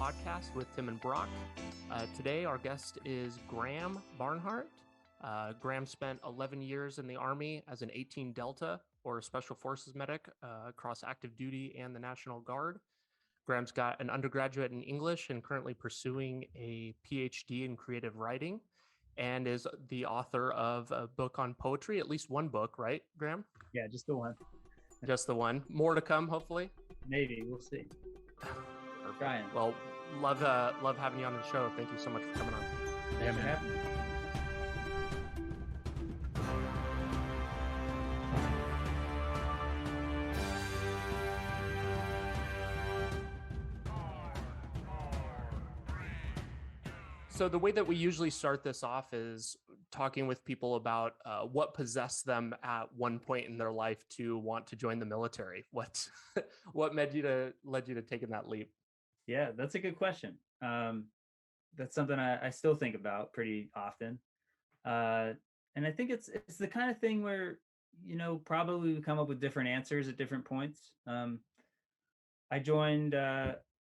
Podcast with Tim and Brock. Today, our guest is Graham Barnhart. Graham spent 11 years in the Army as an 18 Delta or Special Forces medic across active duty and the National Guard. Graham's got an undergraduate in English and currently pursuing a PhD in creative writing, and is the author of a book on poetry, at least one book, right, Graham? Yeah, just the one. Just the one. More to come, hopefully. Maybe, we'll see. Trying. Well, love having you on the show. Thank you so much for coming on. Thanks for having me. So the way that we usually start this off is talking with people about what possessed them at one point in their life to want to join the military. What led you to taking that leap? Yeah, that's a good question. That's something I still think about pretty often. And I think it's the kind of thing where, probably we come up with different answers at different points. I joined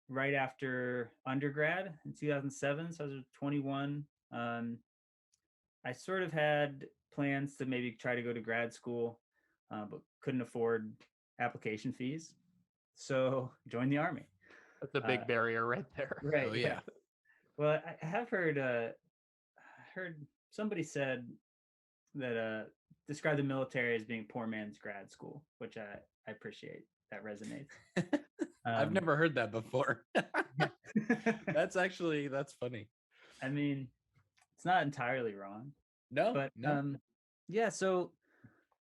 right after undergrad in 2007, so I was 21. I sort of had plans to maybe try to go to grad school, but couldn't afford application fees, so joined the Army. That's a big barrier right there. Right. Oh, yeah. Well, I have heard somebody said that described the military as being poor man's grad school, which I appreciate. That resonates. I've never heard that before. That's funny. I mean, it's not entirely wrong. No, but no. Yeah. So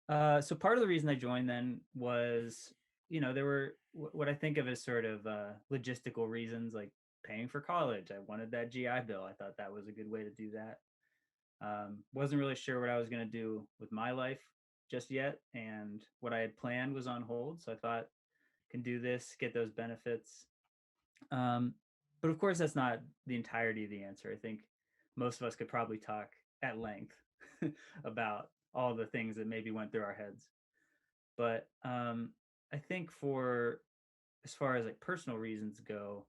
part of the reason I joined then was, there were what I think of as sort of logistical reasons, like paying for college. I wanted that GI Bill. I thought that was a good way to do that. Wasn't really sure what I was going to do with my life just yet, and what I had planned was on hold. So I thought, can do this, get those benefits. But of course, that's not the entirety of the answer. I think most of us could probably talk at length about all the things that maybe went through our heads. But I think as far as like personal reasons go,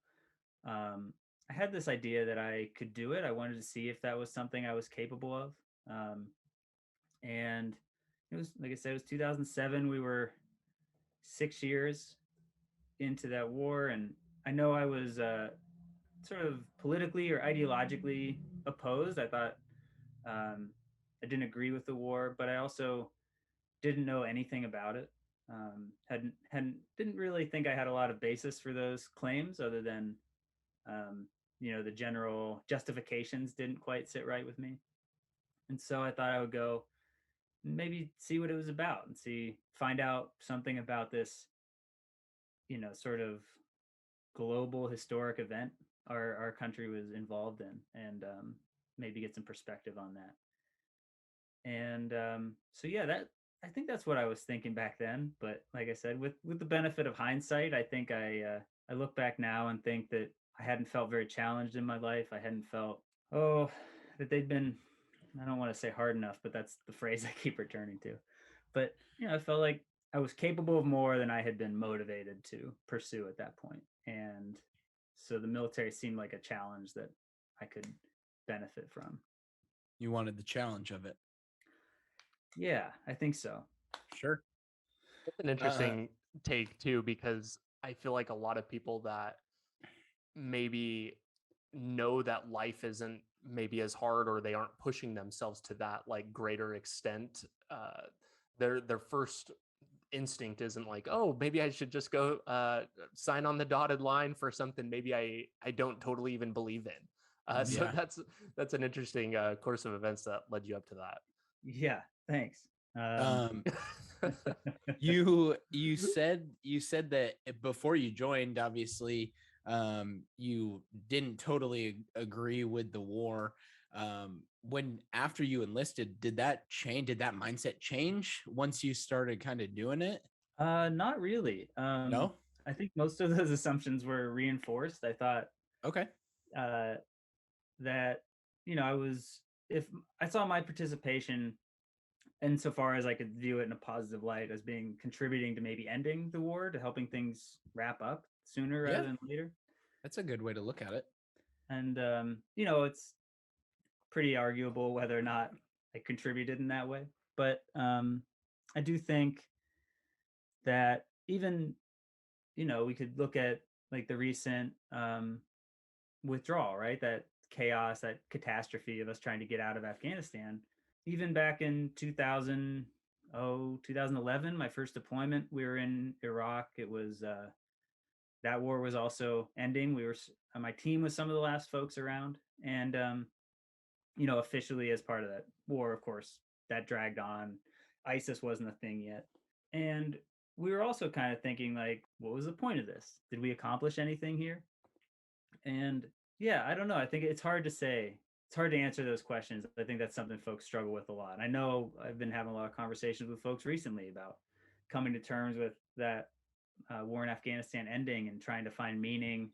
I had this idea that I could do it. I wanted to see if that was something I was capable of. And it was, like I said, it was 2007. We were 6 years into that war. And I know I was sort of politically or ideologically opposed. I thought I didn't agree with the war, but I also didn't know anything about it. Didn't really think I had a lot of basis for those claims, other than the general justifications didn't quite sit right with me. And so I thought I would go maybe see what it was about and find out something about this, sort of global historic event our country was involved in, and maybe get some perspective on that. And so yeah, I think that's what I was thinking back then. But like I said, with the benefit of hindsight, I think I look back now and think that I hadn't felt very challenged in my life. I hadn't felt that they'd been, I don't want to say hard enough, but that's the phrase I keep returning to. But I felt like I was capable of more than I had been motivated to pursue at that point. And so the military seemed like a challenge that I could benefit from. You wanted the challenge of it. Yeah, I think so. Sure. It's an interesting take too, because I feel like a lot of people that maybe know that life isn't maybe as hard, or they aren't pushing themselves to that like greater extent, their first instinct isn't like, oh, maybe I should just go sign on the dotted line for something maybe I don't totally even believe in. So that's an interesting course of events that led you up to that. Yeah, thanks. You said that before you joined, obviously, you didn't totally agree with the war. When after you enlisted, did that mindset change once you started kind of doing it? Not really. No? I think most of those assumptions were reinforced. I thought, okay, that, if I saw my participation, insofar as I could view it in a positive light, as being contributing to maybe ending the war, to helping things wrap up sooner rather than later, That's a good way to look at it. And it's pretty arguable whether or not I contributed in that way. But I do think that even, we could look at like the recent withdrawal, right? That chaos, that catastrophe of us trying to get out of Afghanistan. Even back in 2011, my first deployment, we were in Iraq. It was that war was also ending. My team was some of the last folks around, and officially as part of that war, of course, that dragged on. ISIS wasn't a thing yet, and we were also kind of thinking like, what was the point of this? Did we accomplish anything here? And yeah, I don't know. I think it's hard to say. It's hard to answer those questions. I think that's something folks struggle with a lot. I know I've been having a lot of conversations with folks recently about coming to terms with that war in Afghanistan ending and trying to find meaning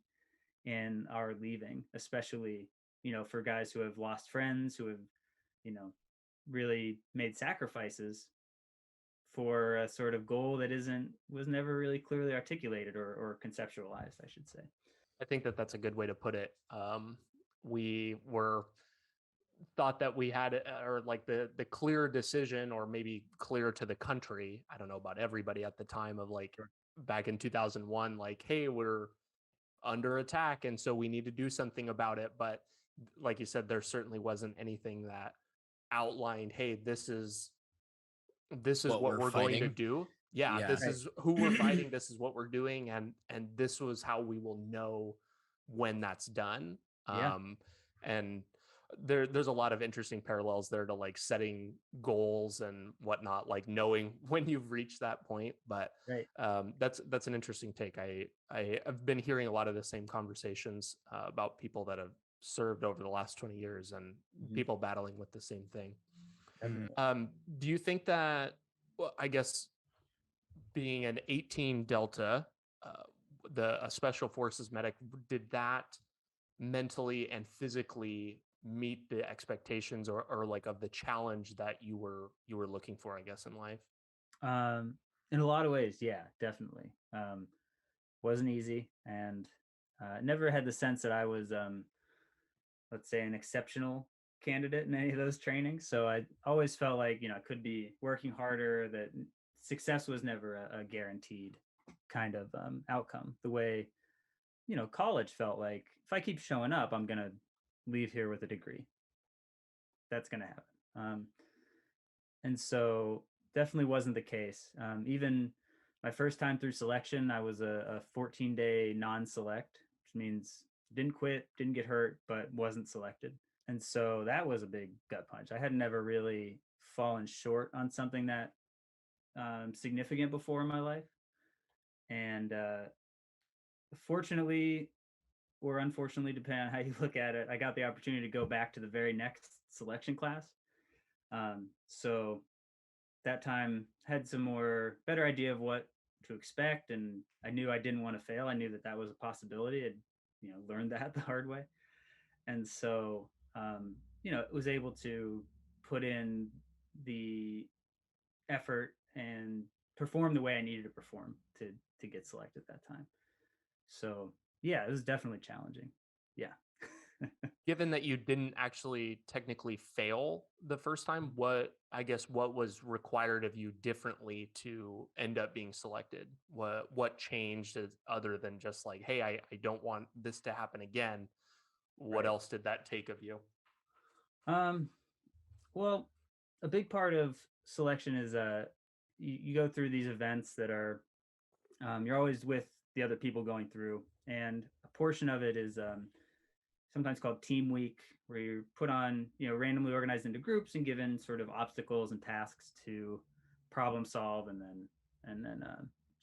in our leaving, especially, for guys who have lost friends, who have, really made sacrifices for a sort of goal that was never really clearly articulated or conceptualized, I should say. I think that that's a good way to put it. We were thought that we had or like the clear decision, or maybe clear to the country. I don't know about everybody at the time, of like back in 2001, like, hey, we're under attack, and so we need to do something about it. But like you said, there certainly wasn't anything that outlined, hey, this is what we're going to do. Yeah, this Right. is who we're fighting, this is what we're doing, and this was how we will know when that's done. Yeah. And there's a lot of interesting parallels there to like setting goals and whatnot, like knowing when you've reached that point. But Right. that's an interesting take. I've been hearing a lot of the same conversations about people that have served over the last 20 years and people battling with the same thing. Do you think that, well, I guess being an 18 Delta, a special forces medic, did that mentally and physically meet the expectations or like of the challenge that you were looking for, I guess, in life? In a lot of ways, yeah, definitely. Wasn't easy, and never had the sense that I was, let's say, an exceptional candidate in any of those trainings. So I always felt like, I could be working harder, that success was never a guaranteed kind of outcome. The way, college felt like, if I keep showing up, I'm going to leave here with a degree. That's going to happen. And so definitely wasn't the case. Even my first time through selection, I was a 14-day non-select, which means didn't quit, didn't get hurt, but wasn't selected. And so that was a big gut punch. I had never really fallen short on something that significant before in my life. And fortunately, or unfortunately, depending on how you look at it, I got the opportunity to go back to the very next selection class. So that time had some more better idea of what to expect, and I knew I didn't want to fail. I knew that that was a possibility. I'd learned that the hard way, and so was able to put in the effort and perform the way I needed to perform to get selected that time. So yeah, it was definitely challenging. Yeah. Given that you didn't actually technically fail the first time, what was required of you differently to end up being selected? What changed, other than just like, hey, I don't want this to happen again? What Right. else did that take of you? Well, a big part of selection is you go through these events that are you're always with the other people going through, and a portion of it is sometimes called team week, where you're put on, randomly organized into groups and given sort of obstacles and tasks to problem solve, and then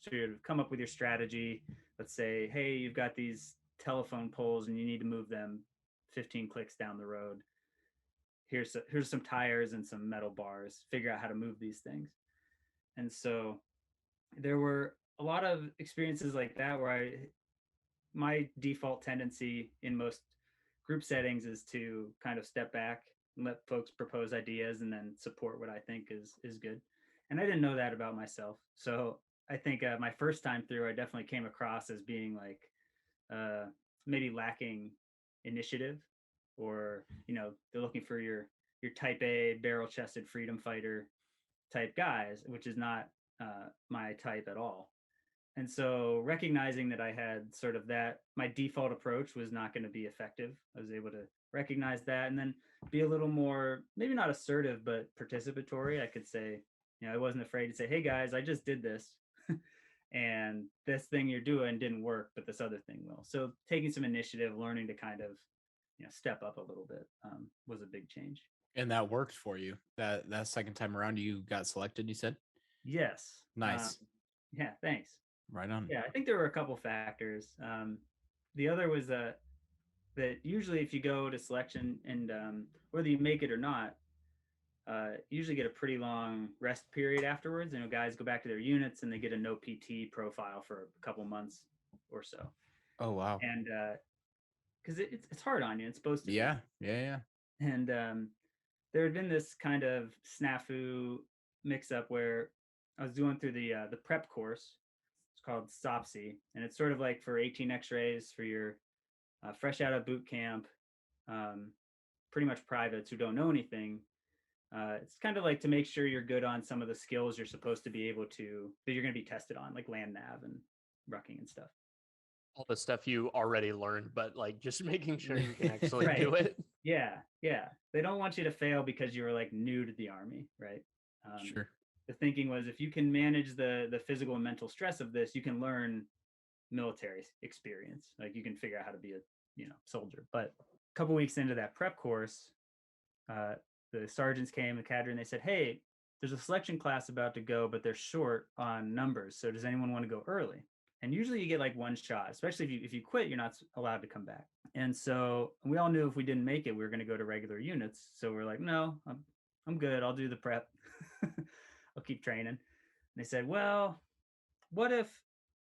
sort of come up with your strategy. Let's say, hey, you've got these telephone poles and you need to move them 15 clicks down the road. Here's some tires and some metal bars. Figure out how to move these things. And so there were a lot of experiences like that where my default tendency in most group settings is to kind of step back and let folks propose ideas and then support what I think is good. And I didn't know that about myself. So I think my first time through, I definitely came across as being like maybe lacking initiative, or they're looking for your type A barrel-chested freedom fighter type guys, which is not my type at all. And so recognizing that I had sort of that, my default approach was not going to be effective. I was able to recognize that and then be a little more, maybe not assertive, but participatory. I could say, I wasn't afraid to say, hey guys, I just did this. And this thing you're doing didn't work, but this other thing will. So taking some initiative, learning to kind of, step up a little bit was a big change. And that worked for you. That second time around, you got selected, you said? Yes. Nice. Yeah, thanks. Right on. Yeah, I think there were a couple factors. The other was that usually if you go to selection and whether you make it or not, you usually get a pretty long rest period afterwards. Guys go back to their units and they get a no PT profile for a couple months or so. Oh, wow. And because it's hard on you. It's supposed to be. Yeah. And there had been this kind of snafu mix-up where I was doing through the prep course. It's called SOPSI, and it's sort of like for 18 X-rays for your fresh out of boot camp, pretty much privates who don't know anything. It's kind of like to make sure you're good on some of the skills you're supposed to be able to, that you're going to be tested on, like land nav and rucking and stuff. All the stuff you already learned, but like just making sure you can actually do it. Yeah. They don't want you to fail because you were like new to the Army, right? Sure. The thinking was if you can manage the physical and mental stress of this, you can learn military experience. Like you can figure out how to be a soldier. But a couple weeks into that prep course, the sergeants came, the cadre, and they said, hey, there's a selection class about to go, but they're short on numbers. So does anyone want to go early? And usually you get like one shot, especially if you quit, you're not allowed to come back. And so we all knew if we didn't make it, we were going to go to regular units. So we're like, no, I'm good. I'll do the prep. I'll keep training. And they said, well, what if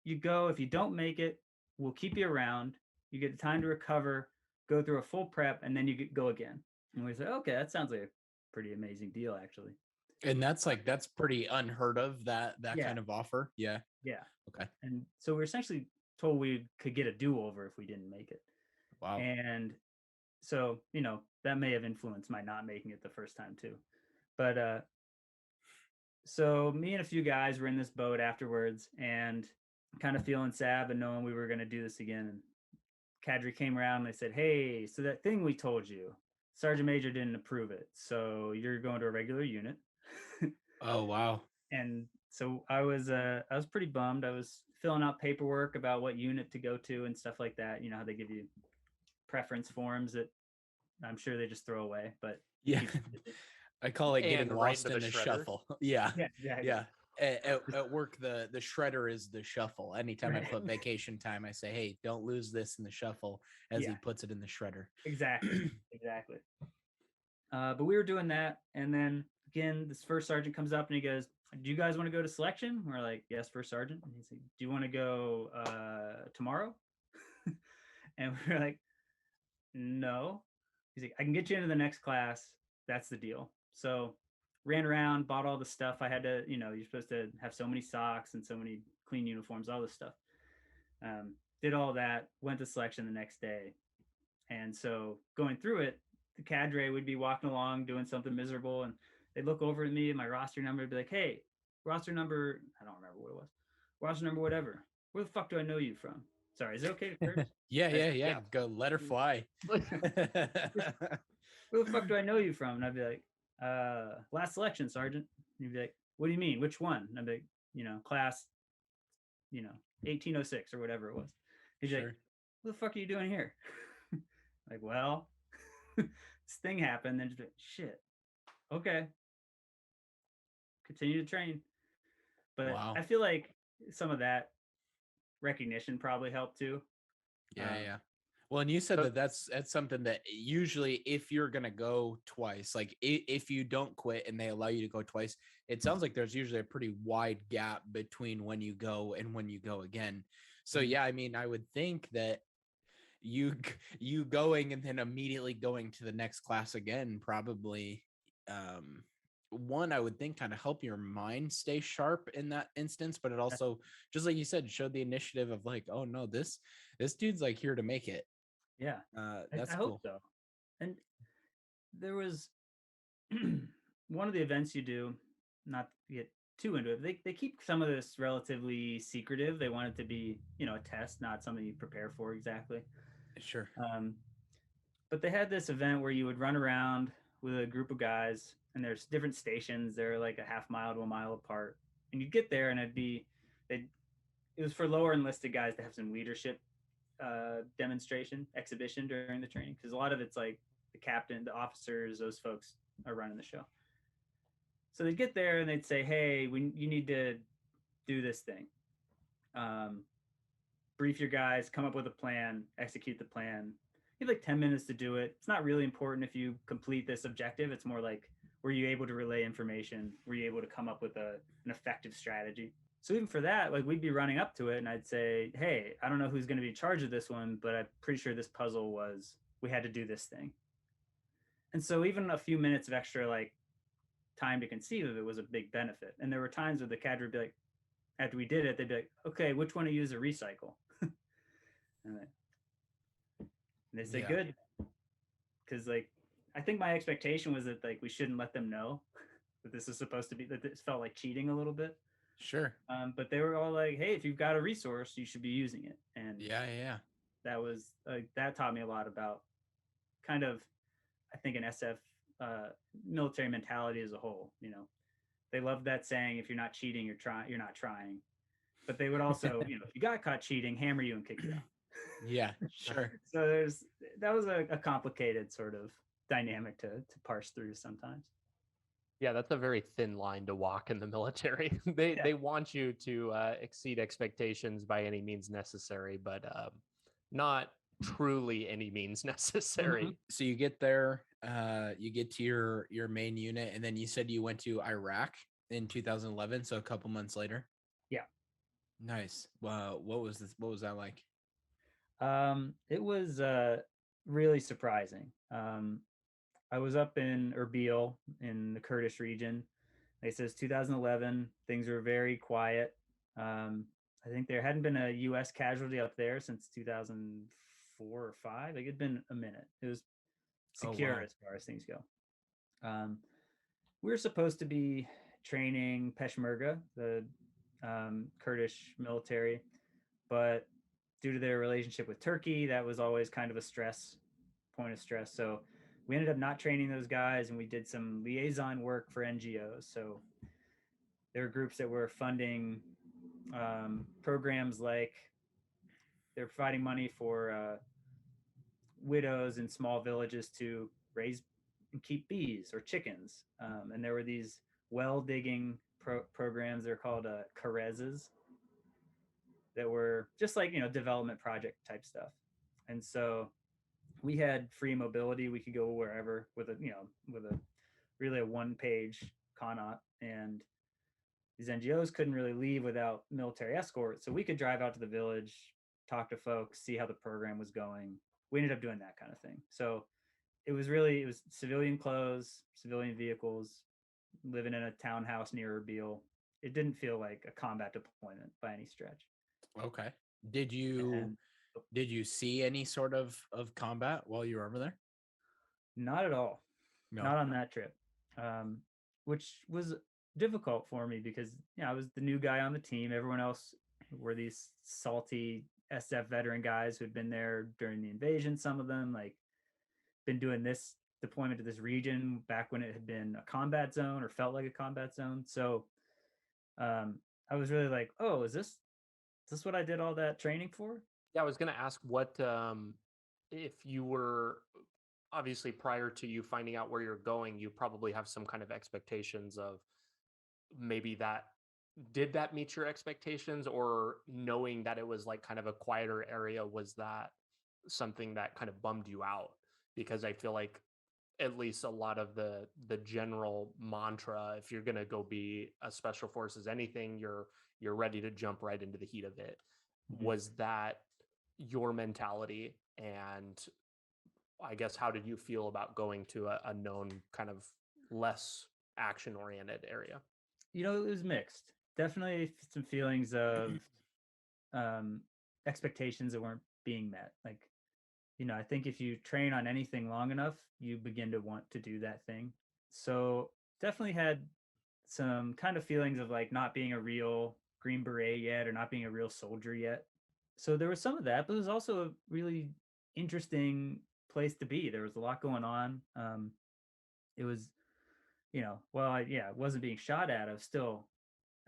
you don't make it, we'll keep you around. You get time to recover, go through a full prep, and then you go again. And we said, okay, that sounds like a pretty amazing deal, actually. And that's pretty unheard of, that kind of offer. Yeah. Okay. And so we were essentially told we could get a do-over if we didn't make it. Wow. And so, that may have influenced my not making it the first time too. But so me and a few guys were in this boat afterwards and kind of feeling sad, but knowing we were going to do this again. And cadre came around and they said, hey, so that thing we told you, Sergeant Major didn't approve it. So you're going to a regular unit. Oh, wow. And so I was pretty bummed. I was filling out paperwork about what unit to go to and stuff like that. You know how they give you preference forms that I'm sure they just throw away, but yeah, I call it getting lost in the shredder. shuffle. Yeah. Exactly. Yeah. At work, the shredder is the shuffle. Anytime I put vacation time, I say, hey, don't lose this in the shuffle, as he puts it in the shredder. Exactly. But we were doing that. And then again, this first sergeant comes up and he goes, do you guys want to go to selection? We're like, yes, first sergeant. And he's like, do you want to go tomorrow? And we're like, no. He's like, I can get you into the next class. That's the deal. So ran around, bought all the stuff I had to, you're supposed to have so many socks and so many clean uniforms, all this stuff. Did all that, went to selection the next day. And so going through it, the cadre would be walking along doing something miserable, and they'd look over at me and my roster number and be like, hey, roster number, I don't remember what it was. Roster number, whatever. Where the fuck do I know you from? Sorry, is it okay to curse? Yeah. Go, let her fly. Where the fuck do I know you from? And I'd be like, last selection, Sergeant. And he'd be like, what do you mean? Which one? And I'd be like, class, 1806 or whatever it was. He's like, what the fuck are you doing here? Like, well, this thing happened. Then just be like, shit. Okay. Continue to train. But wow. I feel like some of that recognition probably helped too. Yeah. Well, and you said that's something that usually, if you're going to go twice, like if you don't quit and they allow you to go twice, it sounds like there's usually a pretty wide gap between when you go and when you go again. So yeah, I mean, I would think that you going and then immediately going to the next class again, probably, one, I would think kind of help your mind stay sharp in that instance, but it also, just like you said, showed the initiative of like, oh no, this dude's like here to make it. Yeah, That's I hope cool. so. And there was one of the events you do, not to get too into it, they keep some of this relatively secretive. They want it to be, a test, not something you prepare for exactly. Sure. But they had this event where you would run around with a group of guys, and there's different stations. They're like a half mile to a mile apart, and you'd get there, and it was for lower enlisted guys to have some leadership exhibition during the training, because a lot of it's like the captain, the officers, those folks are running the show. So they'd get there and they'd say, "Hey, you need to do this thing. Brief your guys, come up with a plan, execute the plan. You have like 10 minutes to do it. It's not really important if you complete this objective. It's more like, were you able to relay information? Were you able to come up with an effective strategy?" So even for that, like we'd be running up to it and I'd say, "Hey, I don't know who's going to be in charge of this one, but I'm pretty sure this puzzle was, we had to do this thing." And so even a few minutes of extra like time to conceive of it was a big benefit. And there were times where the cadre would be like, after we did it, they'd be like, "Okay, which one of you is a recycle?" and they say, Yeah. "Good." Because like, I think my expectation was that like we shouldn't let them know that this is supposed to be, that this felt like cheating a little bit. Sure. But they were all like, "Hey, if you've got a resource, you should be using it." And Yeah. that was that taught me a lot about kind of, I think, an SF military mentality as a whole. They love that saying, "If you're not cheating, you're not trying." But they would also, if you got caught cheating, hammer you and kick you out. Yeah, sure. So that was a complicated sort of dynamic to parse through sometimes. Yeah, that's a very thin line to walk in the military. They want you to exceed expectations by any means necessary, but not truly any means necessary. Mhm. So you get there, you get to your main unit, and then you said you went to Iraq in 2011, so a couple months later. Yeah. Nice. Wow, what was that like? It was really surprising. I was up in Erbil in the Kurdish region. It says 2011. Things were very quiet. I think there hadn't been a U.S. casualty up there since 2004 or five. Like, it'd been a minute. It was secure as far as things go. We were supposed to be training Peshmerga, the Kurdish military, but due to their relationship with Turkey, that was always kind of a point of stress. So we ended up not training those guys, and we did some liaison work for NGOs. So there were groups that were funding programs like they're providing money for widows in small villages to raise and keep bees or chickens. And there were these well digging programs. They're called Karezes, that were just like, development project type stuff. And so we had free mobility. We could go wherever with a really a one-page CONOP, and these NGOs couldn't really leave without military escort. So we could drive out to the village, talk to folks, see how the program was going. We ended up doing that kind of thing. So it was civilian clothes, civilian vehicles, living in a townhouse near Erbil. It didn't feel like a combat deployment by any stretch. Okay. Did you see any sort of combat while you were over there? Not at all. No. Not on that trip, which was difficult for me because I was the new guy on the team. Everyone else were these salty SF veteran guys who had been there during the invasion. Some of them like been doing this deployment to this region back when it had been a combat zone or felt like a combat zone. So I was really like, "Oh, is this what I did all that training for?" Yeah, I was going to ask what if you were obviously prior to you finding out where you're going, you probably have some kind of expectations of maybe did that meet your expectations, or knowing that it was like kind of a quieter area, was that something that kind of bummed you out? Because I feel like at least a lot of the general mantra, if you're going to go be a special forces anything, you're ready to jump right into the heat of it. Mhm. Was that your mentality? And I guess, how did you feel about going to a known kind of less action oriented area? It was mixed. Definitely some feelings of expectations that weren't being met. Like, I think if you train on anything long enough, you begin to want to do that thing. So definitely had some kind of feelings of like not being a real Green Beret yet or not being a real soldier yet. So there was some of that, but it was also a really interesting place to be. There was a lot going on. It was, it wasn't being shot at. I was still,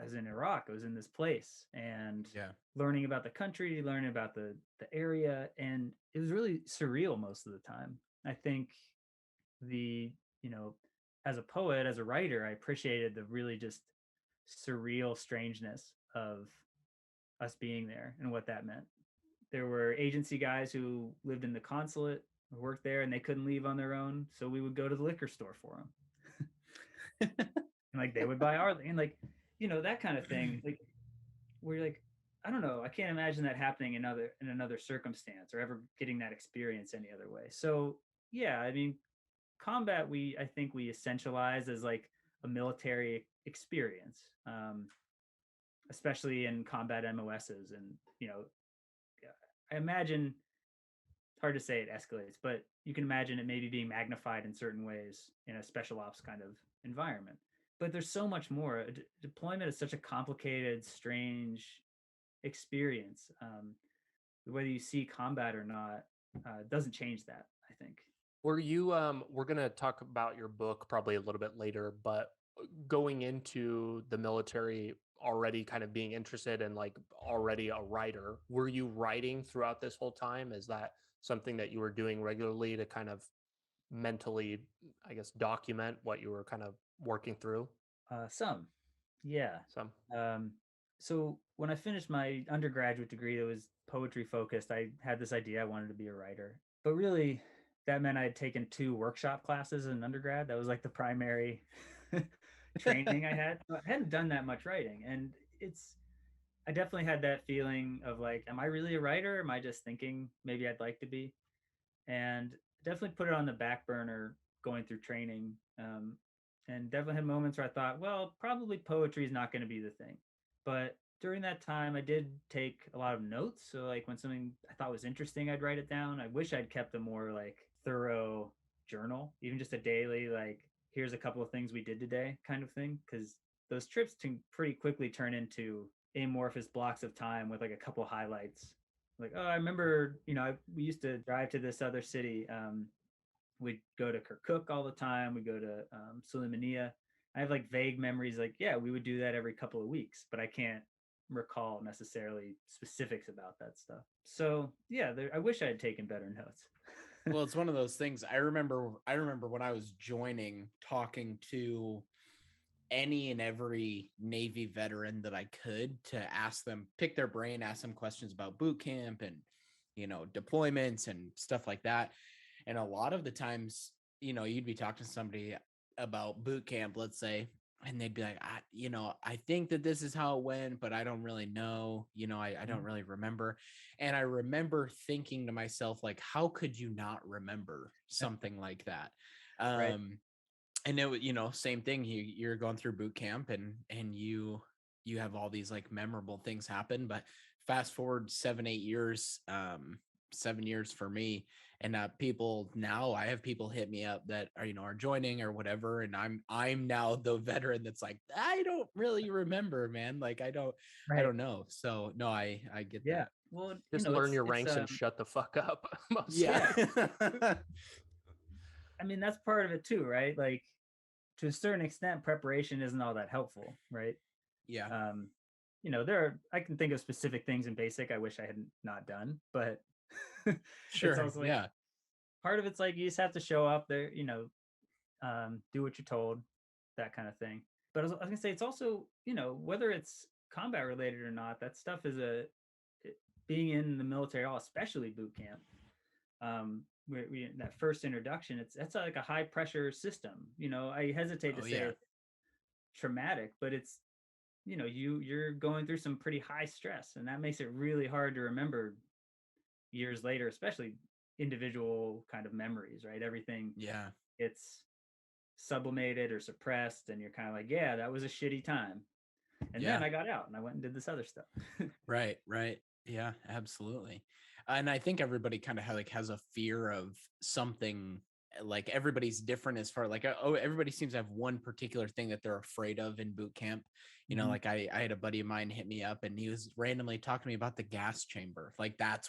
as in Iraq, I was in this place and Yeah. learning about the country, learning about the area, and it was really surreal most of the time. I think the, you know, as a poet, as a writer, I appreciated the really just surreal strangeness of us being there and what that meant. There were agency guys who lived in the consulate, who worked there, and they couldn't leave on their own, so we would go to the liquor store for them. And like they would buy our, and like, that kind of thing. Like we're like, I don't know, I can't imagine that happening in another circumstance or ever getting that experience any other way. So yeah, I mean, combat, I think we essentialize as like a military experience, especially in combat MOSs. And I imagine, it's hard to say it escalates, but you can imagine it maybe being magnified in certain ways in a special ops kind of environment. But there's so much more. Deployment is such a complicated, strange experience. Whether you see combat or not doesn't change that, I think. Were you we're going to talk about your book probably a little bit later, but going into the military already kind of being interested and like already a writer, were you writing throughout this whole time? Is that something that you were doing regularly to kind of mentally, I guess, document what you were kind of working through? Some, yeah. Some. So when I finished my undergraduate degree, it was poetry focused. I had this idea I wanted to be a writer, but really that meant I had taken 2 workshop classes in undergrad. That was like the primary training I had. I hadn't done that much writing, and I definitely had that feeling of like, am I really a writer? Am I just thinking maybe I'd like to be? And definitely put it on the back burner going through training. And definitely had moments where I thought, well, probably poetry is not going to be the thing. But during that time, I did take a lot of notes. So like when something I thought was interesting, I'd write it down. I wish I'd kept a more like thorough journal, even just a daily, like, here's a couple of things we did today kind of thing. Because those trips can pretty quickly turn into amorphous blocks of time with like a couple highlights. Like, oh, I remember, we used to drive to this other city. We'd go to Kirkuk all the time. We go to Sulaymaniyah. I have like vague memories, like, yeah, we would do that every couple of weeks, but I can't recall necessarily specifics about that stuff. So yeah, I wish I had taken better notes. Well, it's one of those things. I remember when I was joining, talking to any and every Navy veteran that I could to ask them, pick their brain, ask them questions about boot camp and, deployments and stuff like that. And a lot of the times, you'd be talking to somebody about boot camp, let's say, and they'd be like, I think that this is how it went, but I don't really know, I don't really remember. And I remember thinking to myself, like, how could you not remember something like that? Right. And it, same thing. You're going through boot camp and you have all these like memorable things happen, but fast forward 7-8 years, 7 years for me. And I have people hit me up that are joining or whatever. And I'm now the veteran that's like, I don't really remember, man. Like, I don't know. So no, I get that. Well, Just learn your ranks and shut the fuck up. Yeah. I mean, that's part of it too, right? Like, to a certain extent, preparation isn't all that helpful, right? Yeah. I can think of specific things in basic I wish I had not done, but Sure. It's also like, part of it's like you just have to show up there, do what you're told, that kind of thing. But I was gonna say, it's also, whether it's combat related or not, that stuff is being in the military, especially boot camp. That first introduction, that's like a high pressure system. I hesitate to say it's traumatic, but it's, you're going through some pretty high stress, and that makes it really hard to remember years later, especially individual kind of memories, right? Everything it's sublimated or suppressed, and you're kind of like, yeah, that was a shitty time, and then I got out and I went and did this other stuff. Right. Yeah, absolutely. And I think everybody kind of has a fear of something. Like everybody's different as far like everybody seems to have one particular thing that they're afraid of in boot camp. You know, Mhm. like I had a buddy of mine hit me up and he was randomly talking to me about the gas chamber. Like that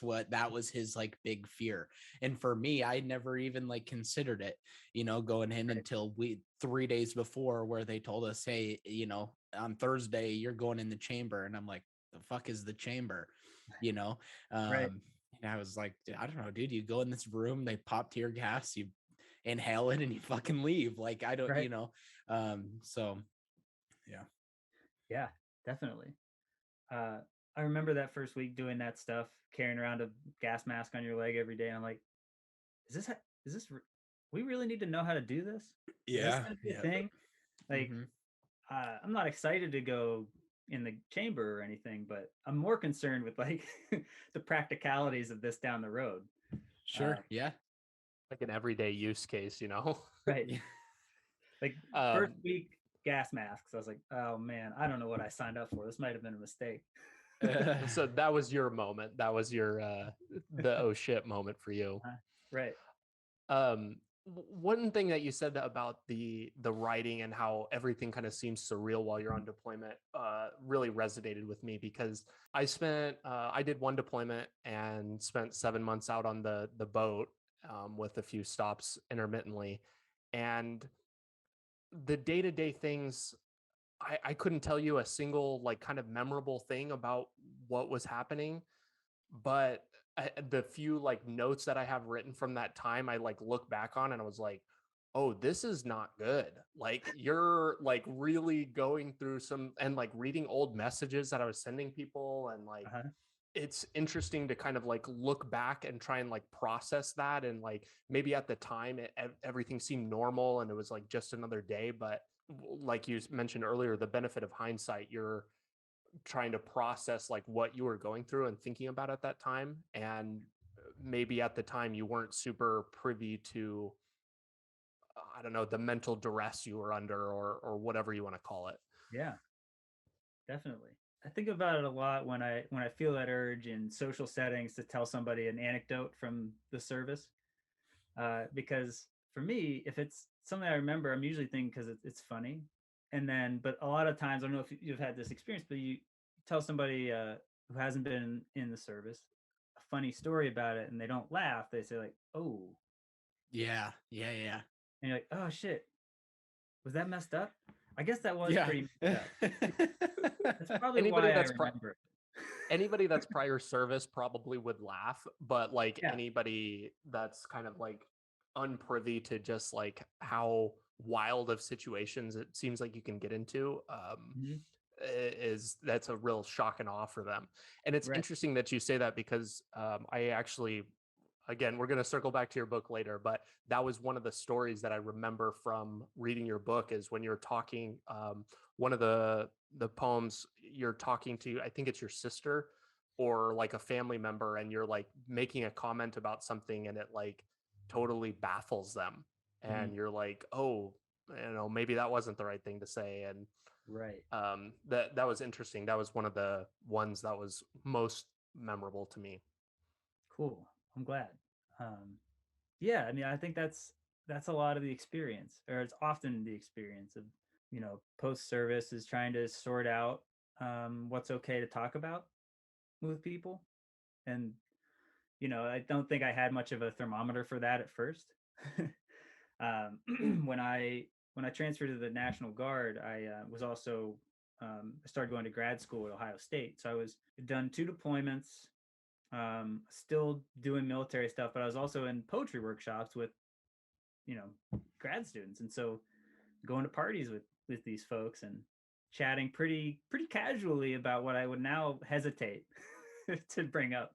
was his like big fear. And for me, I never even like considered it, you know, going in Right. until 3 days before where they told us, hey, you know, on Thursday you're going in the chamber. And I'm like, the fuck is the chamber? You know? Right. And I was like, I don't know, dude, you go in this room, they pop tear gas, you inhale it and you fucking leave. Like, I don't, Right. so yeah. Yeah, definitely. Uh, I remember that first week doing that stuff, carrying around a gas mask on your leg every day. And I'm like, is this, we really need to know how to do this? Is this Yeah. going to be a Yeah. thing? Like, Mm-hmm. I'm not excited to go in the chamber or anything, but I'm more concerned with like the practicalities of this down the road. Uh, Sure. Yeah. Like an everyday use case, you know? right. Yeah. Like first um, week gas masks. I was like, oh man, I don't know what I signed up for. This might have been a mistake. so that was your moment. That was your the oh shit moment for you. Right. One thing that you said about the writing and how everything kind of seems surreal while you're on deployment really resonated with me, because I did one deployment and spent 7 months out on the boat, with a few stops intermittently, and the day-to-day things, I couldn't tell you a single like kind of memorable thing about what was happening, but the few like notes that I have written from that time, I like look back on and I was like, oh, this is not good. Like you're like really going through some, and like reading old messages that I was sending people, and like Uh-huh. it's interesting to kind of like look back and try and like process that, and like maybe at the time everything seemed normal and it was like just another day, but like you mentioned earlier, the benefit of hindsight, you're trying to process like what you were going through and thinking about at that time, and maybe at the time you weren't super privy to, I don't know, the mental duress you were under, or whatever you want to call it. Yeah, definitely. I think about it a lot when I feel that urge in social settings to tell somebody an anecdote from the service. Because for me, if it's something I remember, I'm usually thinking because it's funny. And then, but a lot of times, I don't know if you've had this experience, but you tell somebody who hasn't been in the service a funny story about it, and they don't laugh. They say like, "Oh," Yeah. Yeah. Yeah. and you're like, "Oh shit, was that messed up?" I guess that was Yeah. pretty messed up. That's probably anybody why I that's pri- remember it. Anybody that's prior service probably would laugh, but like Yeah. anybody that's kind of like unprivy to just like how wild of situations it seems like you can get into, Mhm. is that's a real shock and awe for them. And it's Right. interesting that you say that, because I actually, again, we're going to circle back to your book later, but that was one of the stories that I remember from reading your book, is when you're talking, one of the poems, you're talking to, I think it's your sister or like a family member, and you're like making a comment about something and it like totally baffles them, Mhm. and you're like, oh, maybe that wasn't the right thing to say. And Right. that was interesting. That was one of the ones that was most memorable to me. Cool. I'm glad. Um, yeah, I mean, I think that's a lot of the experience, or it's often the experience of, post service is trying to sort out what's okay to talk about with people. And I don't think I had much of a thermometer for that at first. When I transferred to the National Guard, I was also I started going to grad school at Ohio State. So I was done 2 deployments, still doing military stuff, but I was also in poetry workshops with grad students, and so going to parties with these folks and chatting pretty casually about what I would now hesitate to bring up.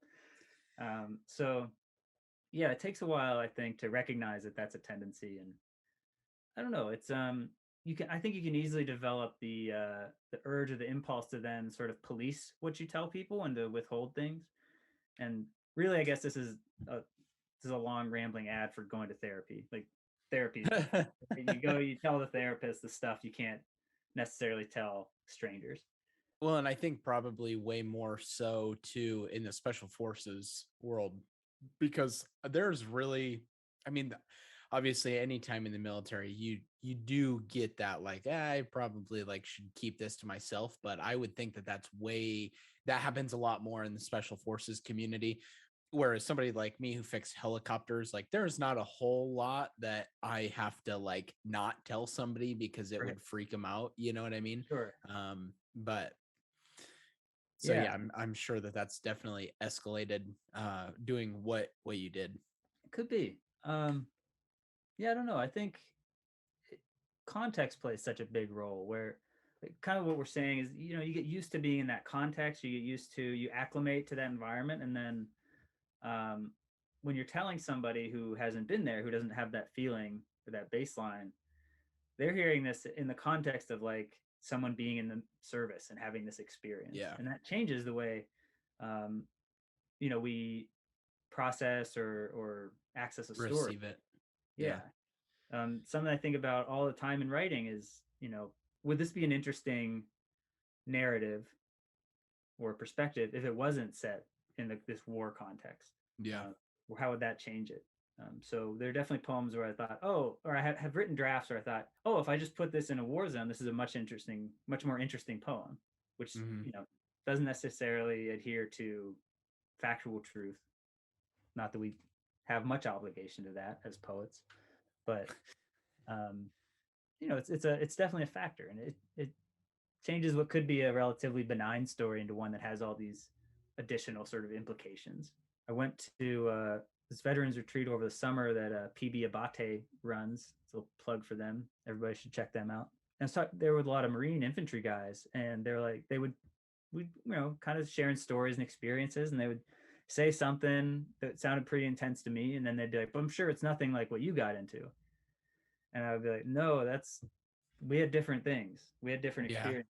So yeah, it takes a while, I think, to recognize that that's a tendency. And I don't know, it's I think you can easily develop the urge or the impulse to then sort of police what you tell people and to withhold things. And really, I guess this is a long rambling ad for going to therapy. Like, therapy is you go, you tell the therapist the stuff you can't necessarily tell strangers. Well, and I think probably way more so too in the special forces world, because there's really, I mean, obviously anytime in the military, you do get that like, I probably like should keep this to myself, but I would think that that happens a lot more in the special forces community. Whereas somebody like me who fixed helicopters, like there's not a whole lot that I have to like not tell somebody because it Right. would freak them out. You know what I mean? Sure. But so Yeah. yeah, I'm sure that that's definitely escalated doing what you did. It could be. Yeah, I don't know. I think context plays such a big role where like, kind of what we're saying is, you get used to being in that context, you acclimate to that environment. And then um, when you're telling somebody who hasn't been there, who doesn't have that feeling or that baseline, they're hearing this in the context of like someone being in the service and having this experience. Yeah. And that changes the way, um, we process or access a story. Receive it. Yeah. Something I think about all the time in writing is, would this be an interesting narrative or perspective if it wasn't set in this war context? Yeah. Or how would that change it? So there are definitely poems where I thought, oh, or I have written drafts where I thought, oh, if I just put this in a war zone, this is a much more interesting poem, which doesn't necessarily adhere to factual truth. Not that we have much obligation to that as poets, but it's definitely a factor, and it changes what could be a relatively benign story into one that has all these additional sort of implications. I went to this veterans retreat over the summer that PB Abate runs. It's a plug for them. Everybody should check them out. And I was there with a lot of Marine infantry guys, and they're like, we kind of sharing stories and experiences, and they would say something that sounded pretty intense to me, and then they'd be like, but I'm sure it's nothing like what you got into. And I would be like, no, we had different things. We had different experiences.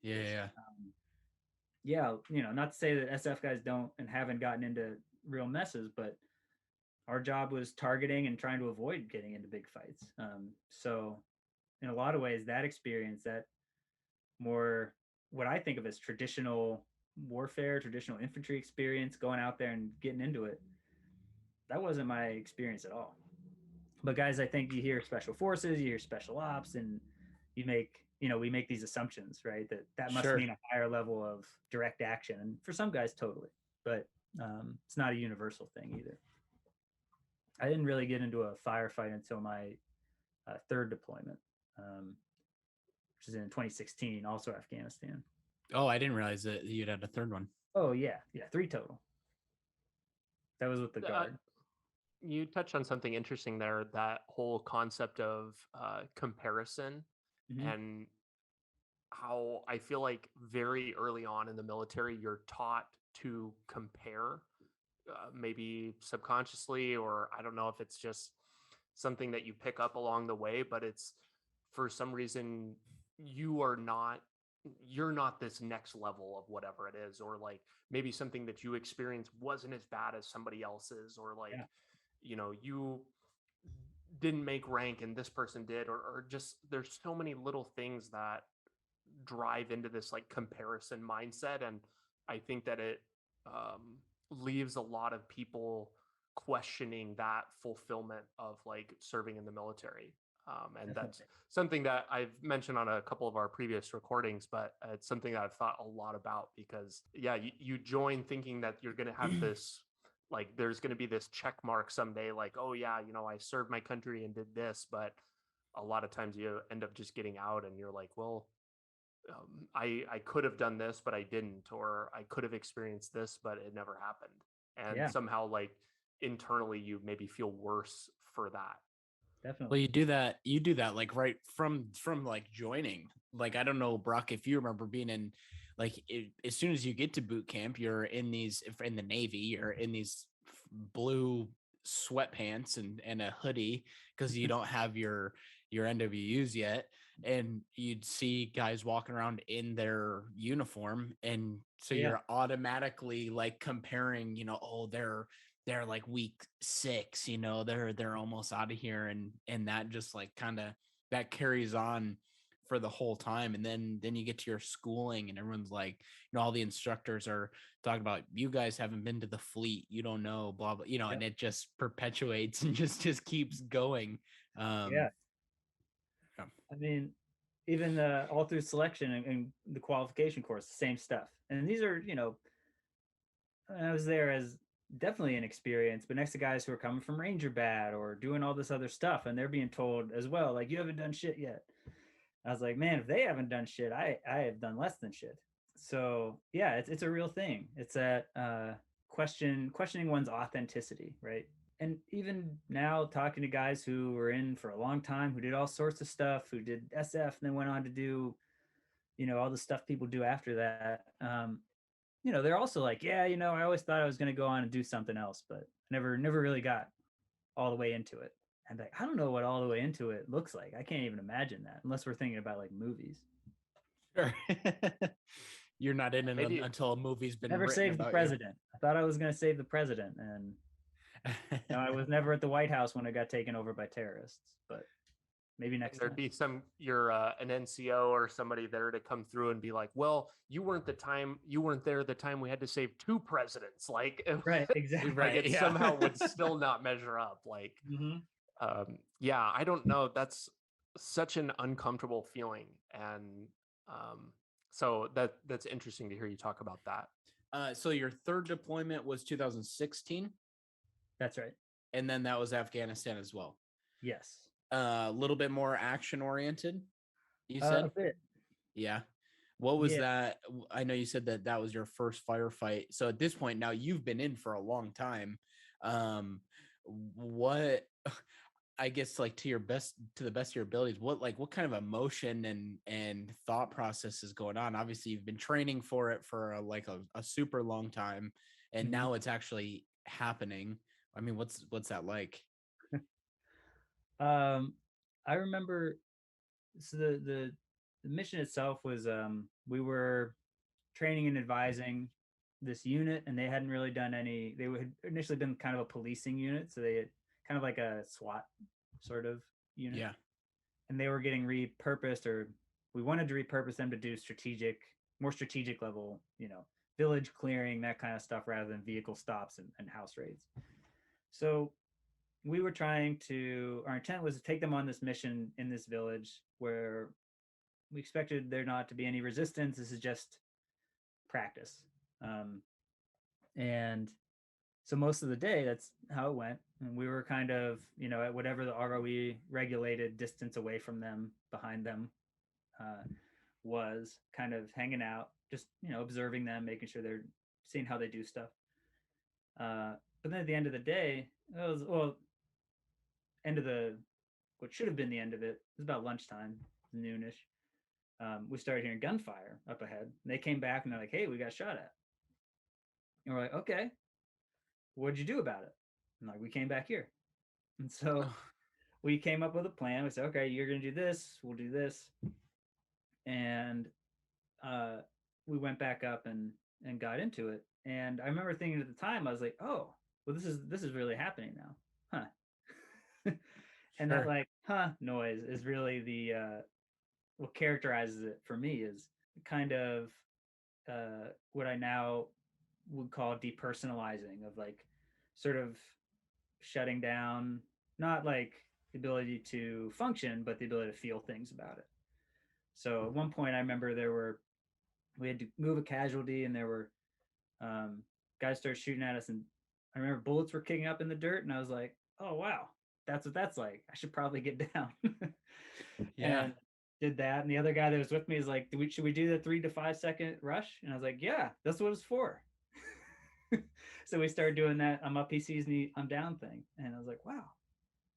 Yeah. Not to say that SF guys don't and haven't gotten into real messes, but our job was targeting and trying to avoid getting into big fights. So in a lot of ways, that experience, that more what I think of as traditional warfare, traditional infantry experience, going out there and getting into it, that wasn't my experience at all. But guys, I think you hear special forces, you hear special ops, and we make these assumptions, right? That must mean a higher level of direct action. And for some guys, totally. But it's not a universal thing either. I didn't really get into a firefight until my third deployment, which is in 2016, also Afghanistan. Oh, I didn't realize that you'd had a third one. Oh, yeah. 3 total. That was with the Guard. You touched on something interesting there, that whole concept of comparison, and how I feel like very early on in the military, you're taught to compare, maybe subconsciously, or I don't know if it's just something that you pick up along the way, but it's for some reason you're not this next level of whatever it is, or like maybe something that you experienced wasn't as bad as somebody else's, or like you didn't make rank and this person did, or just there's so many little things that drive into this like comparison mindset. And I think that it leaves a lot of people questioning that fulfillment of like serving in the military. And that's something that I've mentioned on a couple of our previous recordings, but it's something that I've thought a lot about, because you join thinking that you're going to have this, like, there's going to be this check mark someday, like, oh yeah, I served my country and did this. But a lot of times you end up just getting out and you're like, well, I could have done this, but I didn't, or I could have experienced this, but it never happened. And somehow like internally you maybe feel worse for that. Definitely. Well, you do that like right from like joining. Like, I don't know, Brock, if you remember being in like as soon as you get to boot camp, you're in the Navy, you're in these blue sweatpants and a hoodie because you don't have your NWUs yet, and you'd see guys walking around in their uniform, and so you're automatically like comparing, oh, they're like week 6, they're almost out of here, and that just like kind of that carries on for the whole time. And then you get to your schooling and everyone's like, all the instructors are talking about, you guys haven't been to the fleet, you don't know, blah blah, Yep. and it just perpetuates and just keeps going. Yeah. I mean, even all through selection and the qualification course, the same stuff. And these are, I was there as definitely an experience, but next to guys who are coming from Ranger Bat or doing all this other stuff, and they're being told as well, like, you haven't done shit yet. I was like, man, if they haven't done shit, I have done less than shit. So yeah, it's a real thing. It's that questioning one's authenticity, right? And even now, talking to guys who were in for a long time, who did all sorts of stuff, who did SF and then went on to do, all the stuff people do after that. They're also like, yeah, I always thought I was going to go on and do something else, but never really got all the way into it. And like, I don't know what all the way into it looks like. I can't even imagine that unless we're thinking about like movies. Sure. You're not in it until a movie's been never saved the president. I thought I was going to save the president, and I was never at the White House when it got taken over by terrorists. But maybe next There'd time. be you're an NCO or somebody there to come through and be like, well, you weren't there the time we had to save 2 presidents. Like, right, exactly. Like it somehow would still not measure up. Like, yeah, I don't know. That's such an uncomfortable feeling. And so that's interesting to hear you talk about that. So your third deployment was 2016? That's right. And then that was Afghanistan as well? Yes. A little bit more action oriented, you said? A bit. Yeah. What was that? I know you said that was your first firefight. So at this point now, you've been in for a long time. What, I guess, like to the best of your abilities, what kind of emotion and thought process is going on? Obviously you've been training for it for a super long time, and now it's actually happening. I mean, what's that like? I remember, so the mission itself was, we were training and advising this unit, and they hadn't really done they had initially been kind of a policing unit. So they had kind of like a SWAT sort of unit. Yeah. And they were getting repurposed, or we wanted to repurpose them to do more strategic level, village clearing, that kind of stuff, rather than vehicle stops and house raids. So we were our intent was to take them on this mission in this village where we expected there not to be any resistance. This is just practice. And so most of the day, that's how it went. And we were kind of, at whatever the ROE regulated distance away from them, behind them, was kind of hanging out, just, observing them, making sure they're seeing how they do stuff. But then at the end of the day, what should have been the end of it, it was about lunchtime, noonish. We started hearing gunfire up ahead. And they came back and they're like, hey, we got shot at. And we're like, okay, what'd you do about it? And like, we came back here. And so we came up with a plan. We said, okay, you're going to do this, we'll do this. And we went back up and got into it. And I remember thinking at the time, I was like, oh, well, this is really happening now. Huh. And that noise is really the what characterizes it for me, is kind of what I now would call depersonalizing, of like sort of shutting down, not like the ability to function, but the ability to feel things about it. So at one point I remember we had to move a casualty, and there were guys started shooting at us, and I remember bullets were kicking up in the dirt, and I was like, oh wow, that's what that's like. I should probably get down. Yeah. And did that. And the other guy that was with me is like, should we do the 3 to 5 second rush? And I was like, yeah, that's what it's for. So we started doing that. I'm up, he sees me, I'm down thing. And I was like, wow,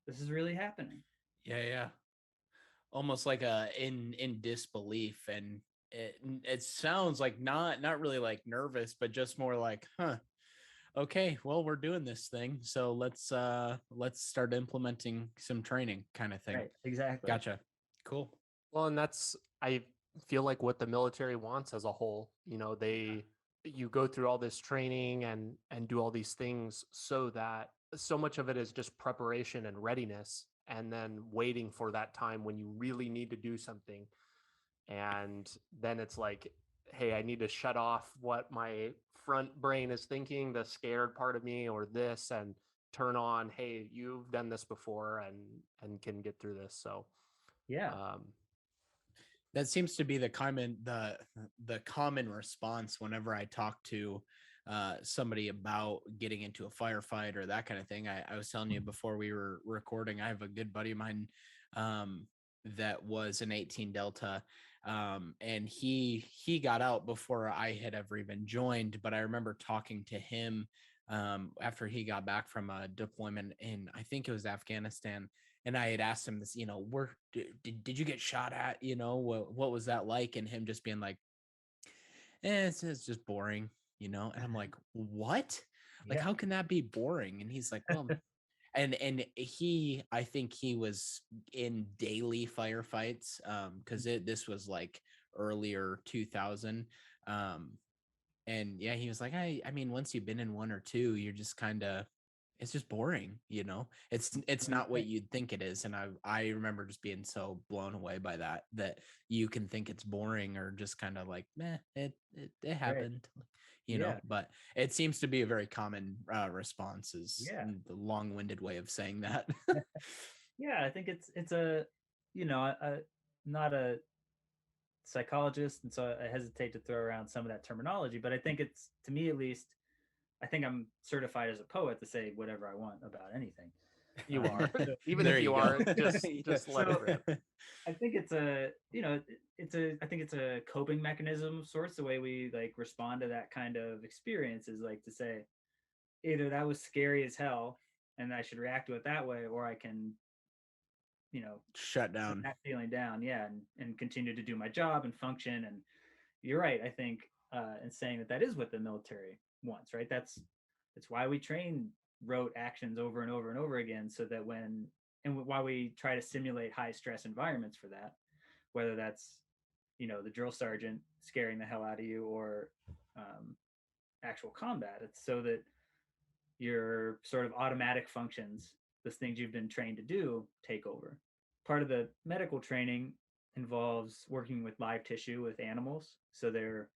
this is really happening. Yeah. Almost like in disbelief. And it sounds like not really like nervous, but just more like, okay, well, we're doing this thing, so let's start implementing some training, kind of thing. Right, exactly. Gotcha. Cool. Well, and I feel like what the military wants as a whole. You go through all this training and do all these things, so that so much of it is just preparation and readiness, and then waiting for that time when you really need to do something. And then it's like, hey, I need to shut off what my front brain is thinking, the scared part of me or this, and turn on, hey, you've done this before and can get through this. So Yeah. That seems to be the common response whenever I talk to somebody about getting into a firefight or that kind of thing. I was telling you before we were recording, I have a good buddy of mine that was an 18 Delta, and he got out before I had ever even joined. But I remember talking to him after he got back from a deployment in, I think it was Afghanistan. And I had asked him this, did you get shot at? What was that like? And him just being like, it's just boring, And I'm like, what? Like, Yeah. how can that be boring? And he's like, well, and I think he was in daily firefights, because this was like earlier 2000. And yeah, he was like, I mean, once you've been in one or two, you're just kind of, it's just boring, it's not what you'd think it is. And I remember just being so blown away by that you can think it's boring or just kind of like, it happened, but it seems to be a very common response, is the long-winded way of saying that. Yeah, I think it's a, not a psychologist, and so I hesitate to throw around some of that terminology, but I think it's, to me at least, I think I'm certified as a poet to say whatever I want about anything. You are. Even There if you you go. aren't, just let it rip. I think it's I think it's a coping mechanism of sorts. The way we like respond to that kind of experience is like to say, either that was scary as hell and I should react to it that way, or I can, shut put down. that feeling down, and continue to do my job and function. And you're right, I think, in saying that is what the military wants, right? That's why we train rote actions over and over and over again, so that why we try to simulate high stress environments for that, whether that's, the drill sergeant scaring the hell out of you, or actual combat. It's so that your sort of automatic functions, those things you've been trained to do, take over. Part of the medical training involves working with live tissue with animals. So they're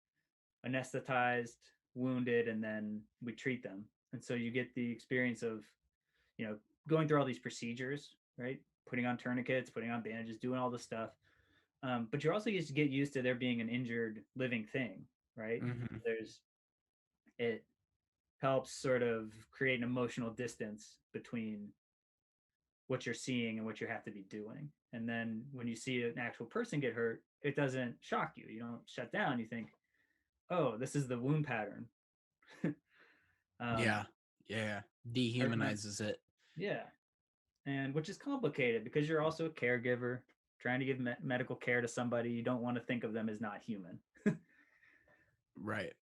anesthetized, wounded, and then we treat them. And so you get the experience of, going through all these procedures, right? Putting on tourniquets, putting on bandages, doing all this stuff. But you're also used to get used to there being an injured living thing, right? Mm-hmm. It helps sort of create an emotional distance between what you're seeing and what you have to be doing. And then when you see an actual person get hurt, it doesn't shock you. You don't shut down. You think, oh, this is the wound pattern. Yeah. Dehumanizes it. Yeah. And which is complicated because you're also a caregiver trying to give medical care to somebody. You don't want to think of them as not human. Right.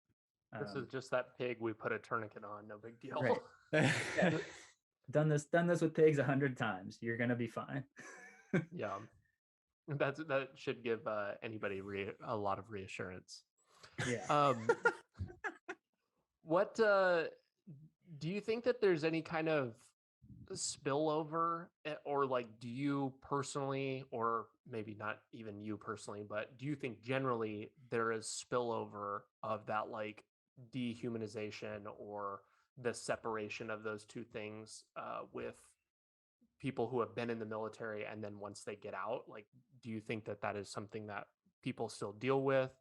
This is just that pig we put a tourniquet on. No big deal. Right. Yeah. Done this with pigs 100 times. You're gonna be fine. Yeah, that should give anybody a lot of reassurance. Yeah. What do you think that there's any kind of spillover, or like, do you personally, or maybe not even you personally, but do you think generally there is spillover of that, like, dehumanization or the separation of those two things with people who have been in the military, and then once they get out, like, do you think that is something that people still deal with?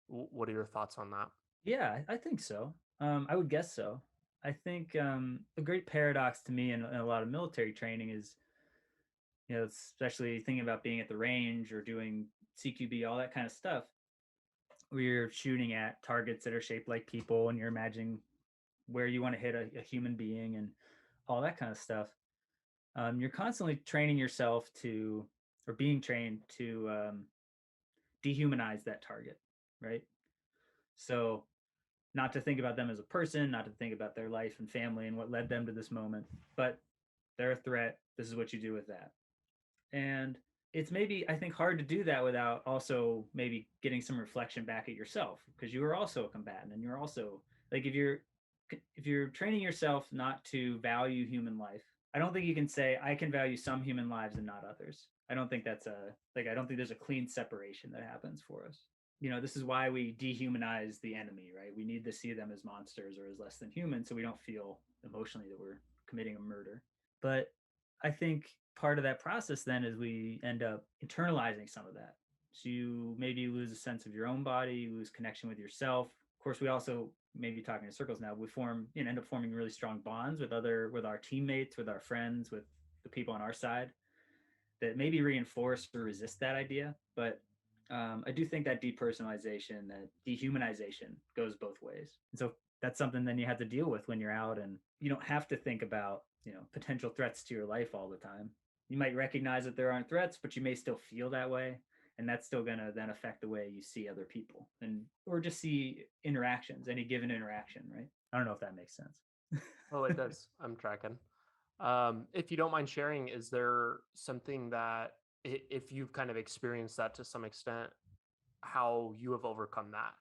What are your thoughts on that? Yeah, I think so. I would guess so. I think a great paradox to me in a lot of military training is, especially thinking about being at the range or doing CQB, all that kind of stuff, where you're shooting at targets that are shaped like people and you're imagining where you want to hit a human being and all that kind of stuff. You're constantly training yourself or being trained to dehumanize that target, right? So not to think about them as a person, not to think about their life and family and what led them to this moment, but they're a threat. This is what you do with that. And it's maybe, I think, hard to do that without also maybe getting some reflection back at yourself, because you are also a combatant, and you're also like, if you're training yourself not to value human life, I don't think you can say I can value some human lives and not others. I don't think that's I don't think there's a clean separation that happens for us. This is why we dehumanize the enemy, right? We need to see them as monsters or as less than human so we don't feel emotionally that we're committing a murder. But I think part of that process then is we end up internalizing some of that. So you maybe lose a sense of your own body, you lose connection with yourself. Of course, we also, maybe talking in circles now, we end up forming really strong bonds with our teammates, with our friends, with the people on our side that maybe reinforce or resist that idea. But I do think that depersonalization, that dehumanization goes both ways. And so that's something then you have to deal with when you're out, and you don't have to think about, potential threats to your life all the time. You might recognize that there aren't threats, but you may still feel that way. And that's still going to then affect the way you see other people or just see interactions, any given interaction, right? I don't know if that makes sense. Oh, it does. I'm tracking. If you don't mind sharing, is there something that, if you've kind of experienced that to some extent, how you have overcome that?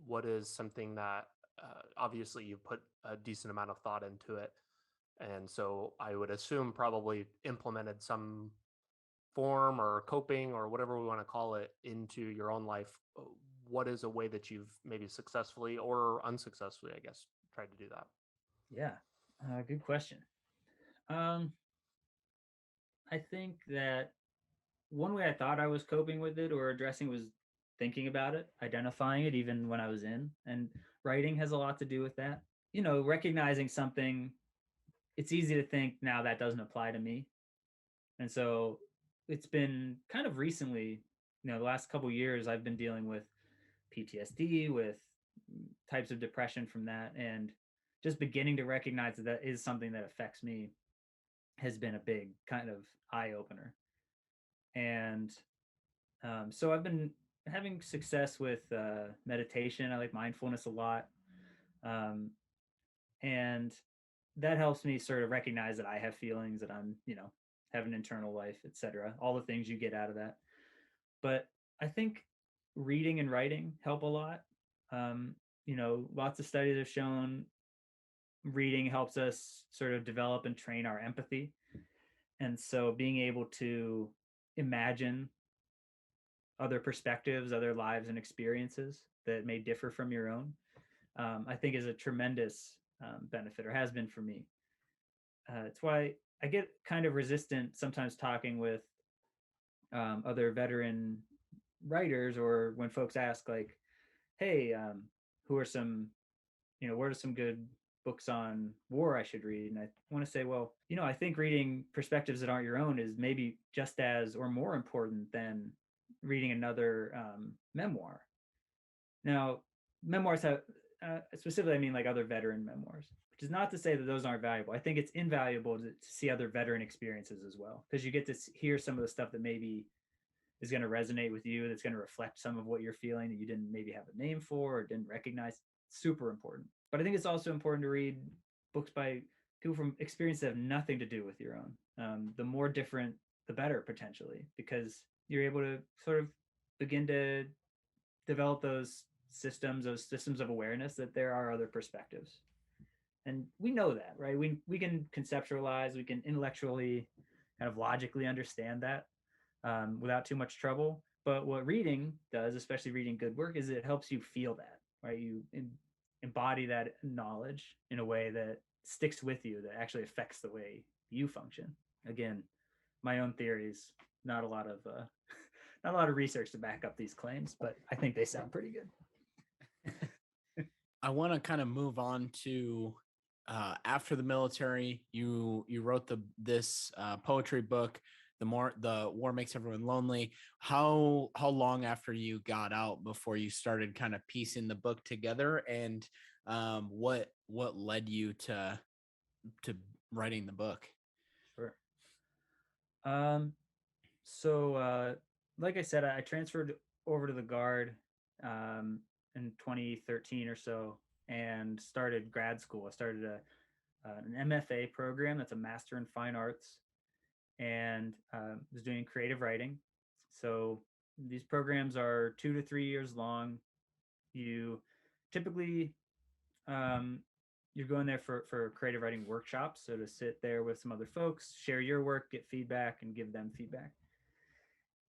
What is something that obviously you've put a decent amount of thought into it, and so I would assume probably implemented some form or coping or whatever we want to call it into your own life. What is a way that you've maybe successfully or unsuccessfully, I guess, tried to do that? Yeah, good question. I think that one way I thought I was coping with it or addressing was thinking about it, identifying it even when I was in. And writing has a lot to do with that. Recognizing something, it's easy to think now that doesn't apply to me. And so it's been kind of recently, the last couple of years, I've been dealing with PTSD, with types of depression from that. And just beginning to recognize that that is something that affects me has been a big kind of eye opener. And so I've been having success with meditation. I like mindfulness a lot. Um, and that helps me sort of recognize that I have feelings, that I'm, have an internal life, etc. All the things you get out of that. But I think reading and writing help a lot. Lots of studies have shown reading helps us sort of develop and train our empathy. And so being able to imagine other perspectives, other lives and experiences that may differ from your own, I think is a tremendous benefit, or has been for me. It's why I get kind of resistant sometimes talking with other veteran writers, or when folks ask like, hey, who are some, what are some good books on war I should read? And I want to say, well, I think reading perspectives that aren't your own is maybe just as or more important than reading another memoir. Now, memoirs have, specifically, I mean like other veteran memoirs, which is not to say that those aren't valuable. I think it's invaluable to see other veteran experiences as well, because you get to hear some of the stuff that maybe is going to resonate with you, that's going to reflect some of what you're feeling that you didn't maybe have a name for or didn't recognize. Super important. But I think it's also important to read books by people from experiences that have nothing to do with your own. The more different, the better, potentially, because you're able to sort of begin to develop those systems of awareness that there are other perspectives. And we know that, right? We can conceptualize, we can intellectually kind of logically understand that without too much trouble. But what reading does, especially reading good work, is it helps you feel that, right? You embody that knowledge in a way that sticks with you, that actually affects the way you function. Again, my own theories, not a lot of not a lot of research to back up these claims, but I think they sound pretty good. I want to kind of move on to after the military. You wrote this poetry book, the war makes everyone lonely. How long after you got out before you started kind of piecing the book together, and what led you to writing the book? Sure. So like I said, I transferred over to the Guard in 2013 or so, and started grad school. I started an MFA program, that's a Master in Fine Arts, and was doing creative writing. So these programs are 2 to 3 years long. You typically you're going there for creative writing workshops. So to sit there with some other folks, share your work, get feedback, and give them feedback.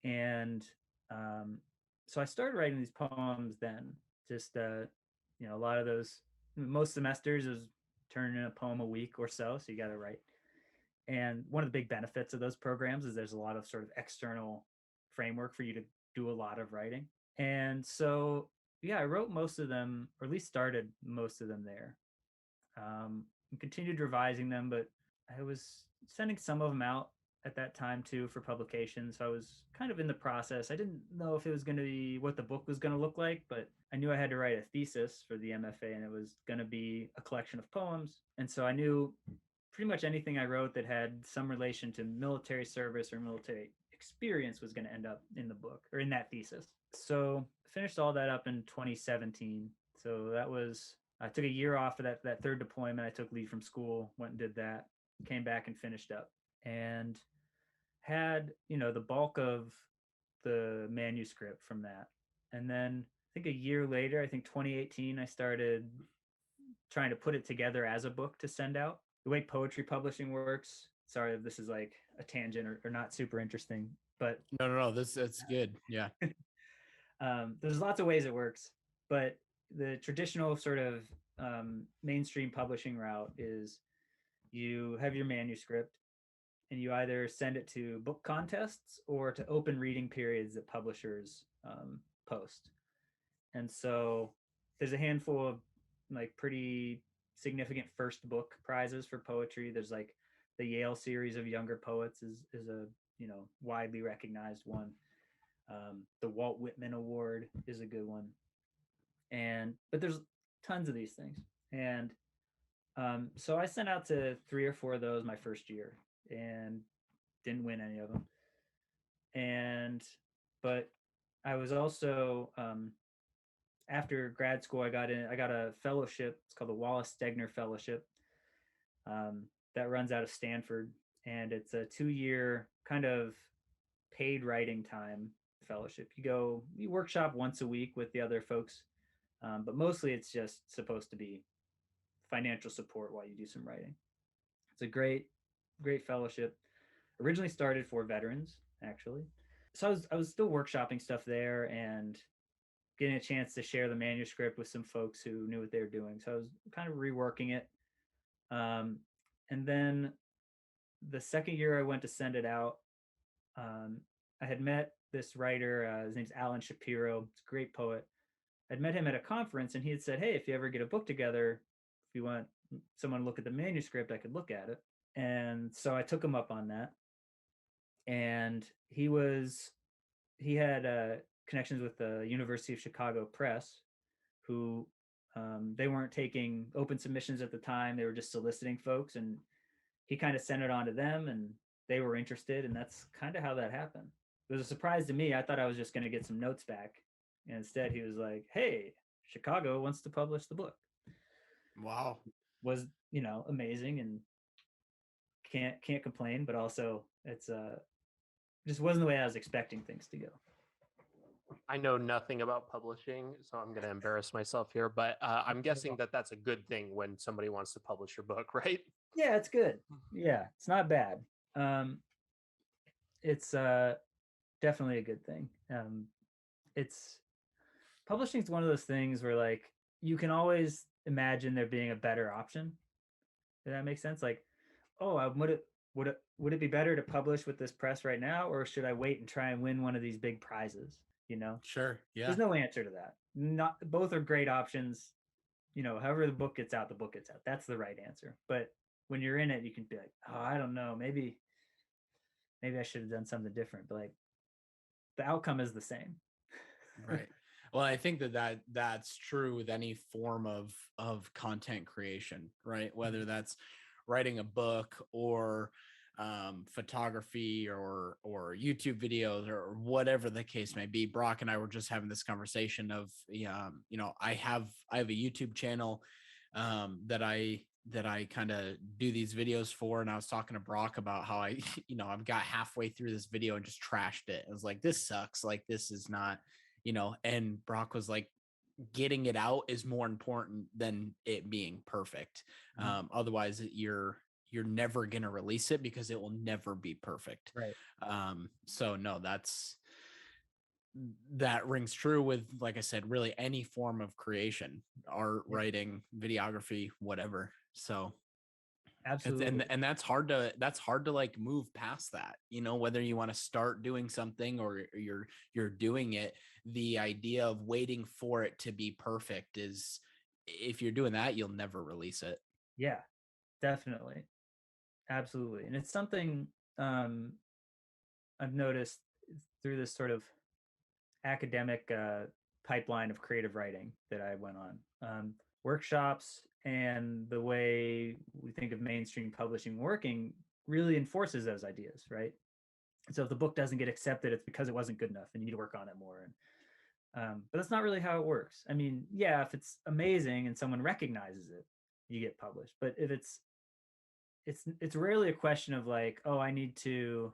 And so I started writing these poems then. Just a lot of those. Most semesters is turning in a poem a week or so. So you got to write. And one of the big benefits of those programs is there's a lot of sort of external framework for you to do a lot of writing. And so, yeah, I wrote most of them, or at least started most of them there. And continued revising them, but I was sending some of them out at that time too for publication. So I was kind of in the process. I didn't know if it was going to be what the book was going to look like, but I knew I had to write a thesis for the MFA, and it was going to be a collection of poems. And so I knew pretty much anything I wrote that had some relation to military service or military experience was going to end up in the book or in that thesis. So I finished all that up in 2017. So that was, I took a year off of that third deployment. I took leave from school, went and did that, came back and finished up, and had, the bulk of the manuscript from that. And then I think a year later, I think 2018, I started trying to put it together as a book to send out. The way poetry publishing works, sorry if this is like a tangent or not super interesting, but No, that's good. Yeah. There's lots of ways it works, but the traditional sort of mainstream publishing route is you have your manuscript and you either send it to book contests or to open reading periods that publishers post. And so there's a handful of like pretty significant first book prizes for poetry. There's like the Yale series of younger poets is a widely recognized one. The Walt Whitman Award is a good one, but there's tons of these things. And so I sent out to 3 or 4 of those my first year and didn't win any of them. But I was also after grad school, I got a fellowship. It's called the Wallace Stegner Fellowship. That runs out of Stanford, and it's a 2-year kind of paid writing time fellowship. You workshop once a week with the other folks, but mostly it's just supposed to be financial support while you do some writing. It's a great fellowship. Originally started for veterans, actually. So I was still workshopping stuff there and getting a chance to share the manuscript with some folks who knew what they were doing. So I was kind of reworking it. And then the second year I went to send it out, I had met this writer. His name's Alan Shapiro. He's a great poet. I'd met him at a conference, and he had said, "Hey, if you ever get a book together, if you want someone to look at the manuscript, I could look at it." And so I took him up on that. And he had connections with the University of Chicago Press, who they weren't taking open submissions at the time. They were just soliciting folks, and he kind of sent it on to them, and they were interested, and that's kind of how that happened. It was a surprise to me. I thought I was just going to get some notes back, and instead he was like, "Hey, Chicago wants to publish the book." Wow. Was amazing, and can't complain, but also it's just wasn't the way I was expecting things to go. I know nothing about publishing, so I'm going to embarrass myself here, but I'm guessing that that's a good thing when somebody wants to publish your book, right? Yeah, it's good. Yeah, it's not bad. It's definitely a good thing. It's publishing is one of those things where like you can always imagine there being a better option. Does that make sense? Like, oh, would it be better to publish with this press right now, or should I wait and try and win one of these big prizes? Sure. Yeah. There's no answer to that. Not both are great options. However the book gets out, the book gets out. That's the right answer. But when you're in it, you can be like, oh, I don't know, maybe I should have done something different. But like, the outcome is the same. Right. Well, I think that's true with any form of content creation, right? Whether that's writing a book or photography or YouTube videos or whatever the case may be. Brock and I were just having this conversation of, I have a YouTube channel that I kind of do these videos for. And I was talking to Brock about how I've got halfway through this video and just trashed it. I was like, this sucks. Like, this is not, and Brock was like, getting it out is more important than it being perfect. Otherwise you're never going to release it because it will never be perfect. Right. So no, that rings true with, like I said, really any form of creation, art, writing, videography, whatever. So Absolutely. and that's hard to like move past that, whether you want to start doing something or you're doing it. The idea of waiting for it to be perfect is, if you're doing that, you'll never release it. Yeah, definitely. Absolutely. And it's something I've noticed through this sort of academic pipeline of creative writing that I went on. Workshops and the way we think of mainstream publishing working really enforces those ideas, right? So if the book doesn't get accepted, it's because it wasn't good enough and you need to work on it more. But that's not really how it works. I mean, yeah, if it's amazing and someone recognizes it, you get published. But if it's rarely a question of like, oh, I need to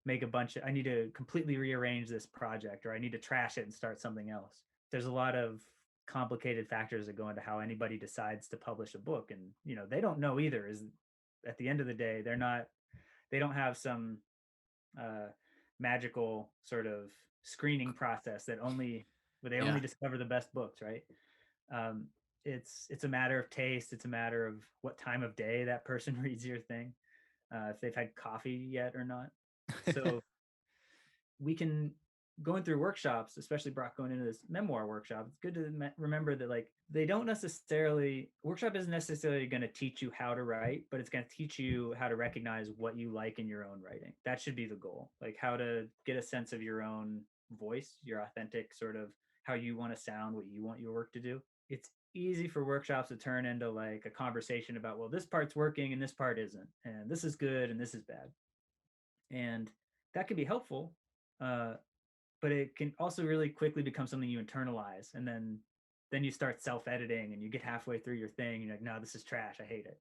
I need to completely rearrange this project, or I need to trash it and start something else. There's a lot of complicated factors that go into how anybody decides to publish a book. And, they don't know either. Is at the end of the day, they don't have some magical sort of screening process that only discover the best books, right? It's a matter of taste. It's a matter of what time of day that person reads your thing, if they've had coffee yet or not. So we can, going through workshops, especially Brock going into this memoir workshop, it's good to remember that like workshop isn't necessarily going to teach you how to write, but it's going to teach you how to recognize what you like in your own writing. That should be the goal, like how to get a sense of your own voice, your authentic sort of how you want to sound, what you want your work to do. It's easy for workshops to turn into like a conversation about, well, this part's working and this part isn't, and this is good and this is bad. And that can be helpful, but it can also really quickly become something you internalize, and then you start self-editing and you get halfway through your thing and you're like, no, this is trash, I hate it.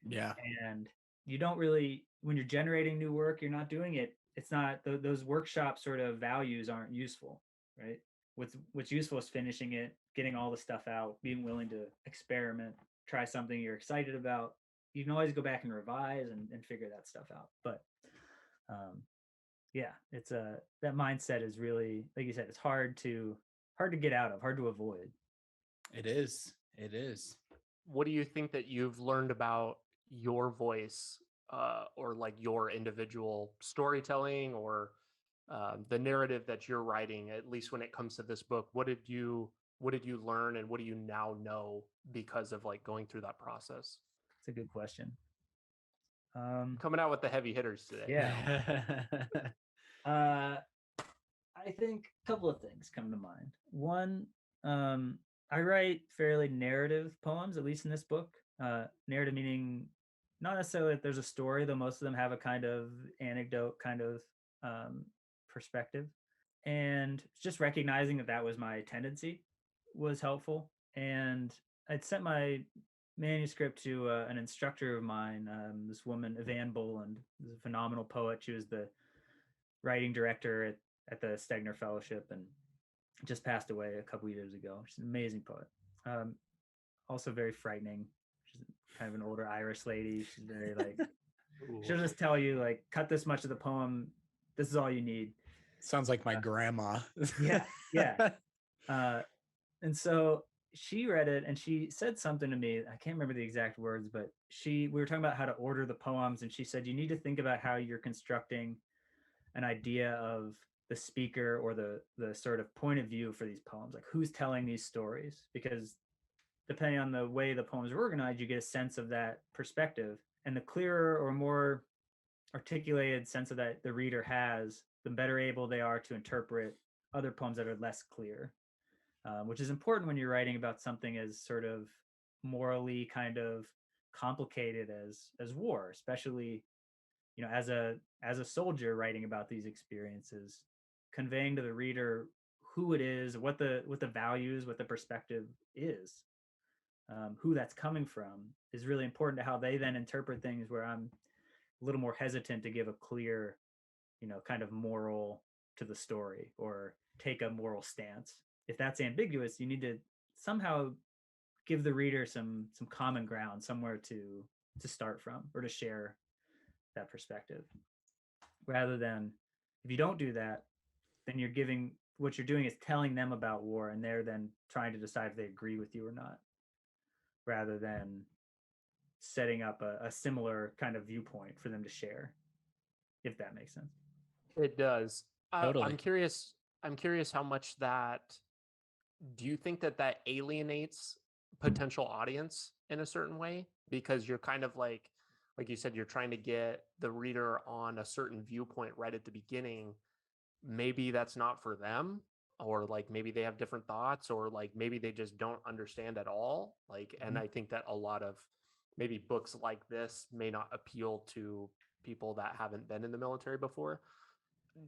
Yeah. And you don't really, when you're generating new work, you're not doing it, it's not those workshop sort of values aren't useful, right? What's useful is finishing it, getting all the stuff out, being willing to experiment, try something you're excited about. You can always go back and revise and figure that stuff out. But yeah, it's that mindset is really, like you said, it's hard to get out of, hard to avoid. It is. What do you think that you've learned about your voice, or like your individual storytelling, or the narrative that you're writing, at least when it comes to this book? What did you learn, and what do you now know because of like going through that process? It's a good question. Coming out with the heavy hitters today. Yeah. I think a couple of things come to mind. One, I write fairly narrative poems, at least in this book. Narrative meaning not necessarily that there's a story, though most of them have a kind of anecdote kind of perspective. And just recognizing that was my tendency was helpful. And I'd sent my manuscript to an instructor of mine, this woman, Evan Boland, who's a phenomenal poet. She was the writing director at the Stegner Fellowship and just passed away a couple years ago. She's an amazing poet. Also very frightening. She's kind of an older Irish lady. She's very like, she'll just tell you like, cut this much of the poem. This is all you need. Sounds like my grandma. Yeah. And so she read it and she said something to me. I can't remember the exact words, but we were talking about how to order the poems. And she said, you need to think about how you're constructing an idea of the speaker or the sort of point of view for these poems, like who's telling these stories, because depending on the way the poems are organized, you get a sense of that perspective. And the clearer or more articulated sense of that the reader has, the better able they are to interpret other poems that are less clear, which is important when you're writing about something as sort of morally kind of complicated as war, especially as a soldier writing about these experiences, conveying to the reader who it is, what the values, what the perspective is, who that's coming from, is really important to how they then interpret things, where I'm a little more hesitant to give a clear, kind of moral to the story or take a moral stance. if that's ambiguous, you need to somehow give the reader some common ground, somewhere to start from or to share that perspective. Rather than, if you don't do that, then what you're doing is telling them about war, and they're then trying to decide if they agree with you or not, rather than setting up a similar kind of viewpoint for them to share, if that makes sense. It does. Totally. I'm curious how much do you think that alienates potential audience in a certain way? Because you're kind of like you said, you're trying to get the reader on a certain viewpoint right at the beginning. Maybe that's not for them, or like maybe they have different thoughts, or like maybe they just don't understand at all. Like, and I think that a lot of maybe books like this may not appeal to people that haven't been in the military before.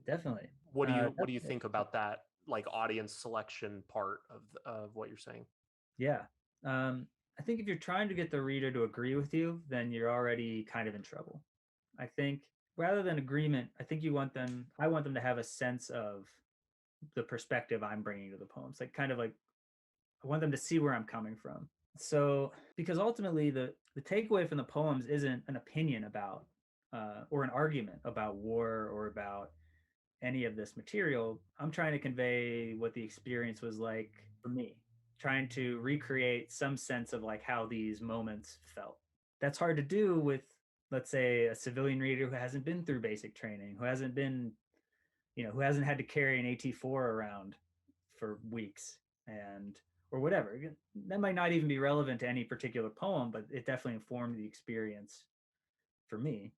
Definitely. What do you think about that, like audience selection part of what you're saying? Yeah. I think if you're trying to get the reader to agree with you, then you're already kind of in trouble. I think rather than agreement, I want them to have a sense of the perspective I'm bringing to the poems. Like, kind of like, I want them to see where I'm coming from. So, because ultimately the takeaway from the poems isn't an opinion about or an argument about war or about any of this material. I'm trying to convey what the experience was like for me, trying to recreate some sense of like how these moments felt. That's hard to do with, let's say, a civilian reader who hasn't been through basic training, who hasn't been, who hasn't had to carry an AT4 around for weeks, and or whatever. That might not even be relevant to any particular poem, but it definitely informed the experience for me.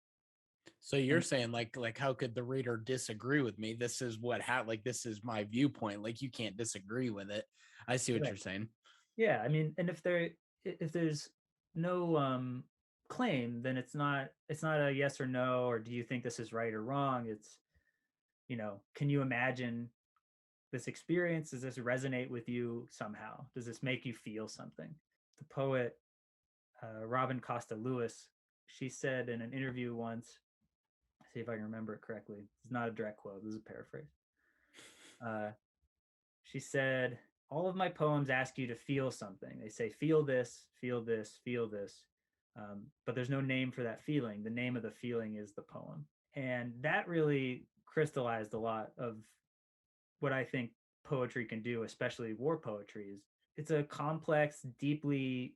So you're saying like how could the reader disagree with me? This is like this is my viewpoint. Like you can't disagree with it. I see what Right. you're saying. Yeah, I mean, and if there's no claim, then it's not a yes or no, or do you think this is right or wrong? It's, can you imagine this experience? Does this resonate with you somehow? Does this make you feel something? The poet Robin Costa Lewis, she said in an interview once, see if I can remember it correctly. It's not a direct quote. This is a paraphrase. She said, all of my poems ask you to feel something. They say, feel this, feel this, feel this. But there's no name for that feeling. The name of the feeling is the poem. And that really crystallized a lot of what I think poetry can do, especially war poetry. Is it's a complex, deeply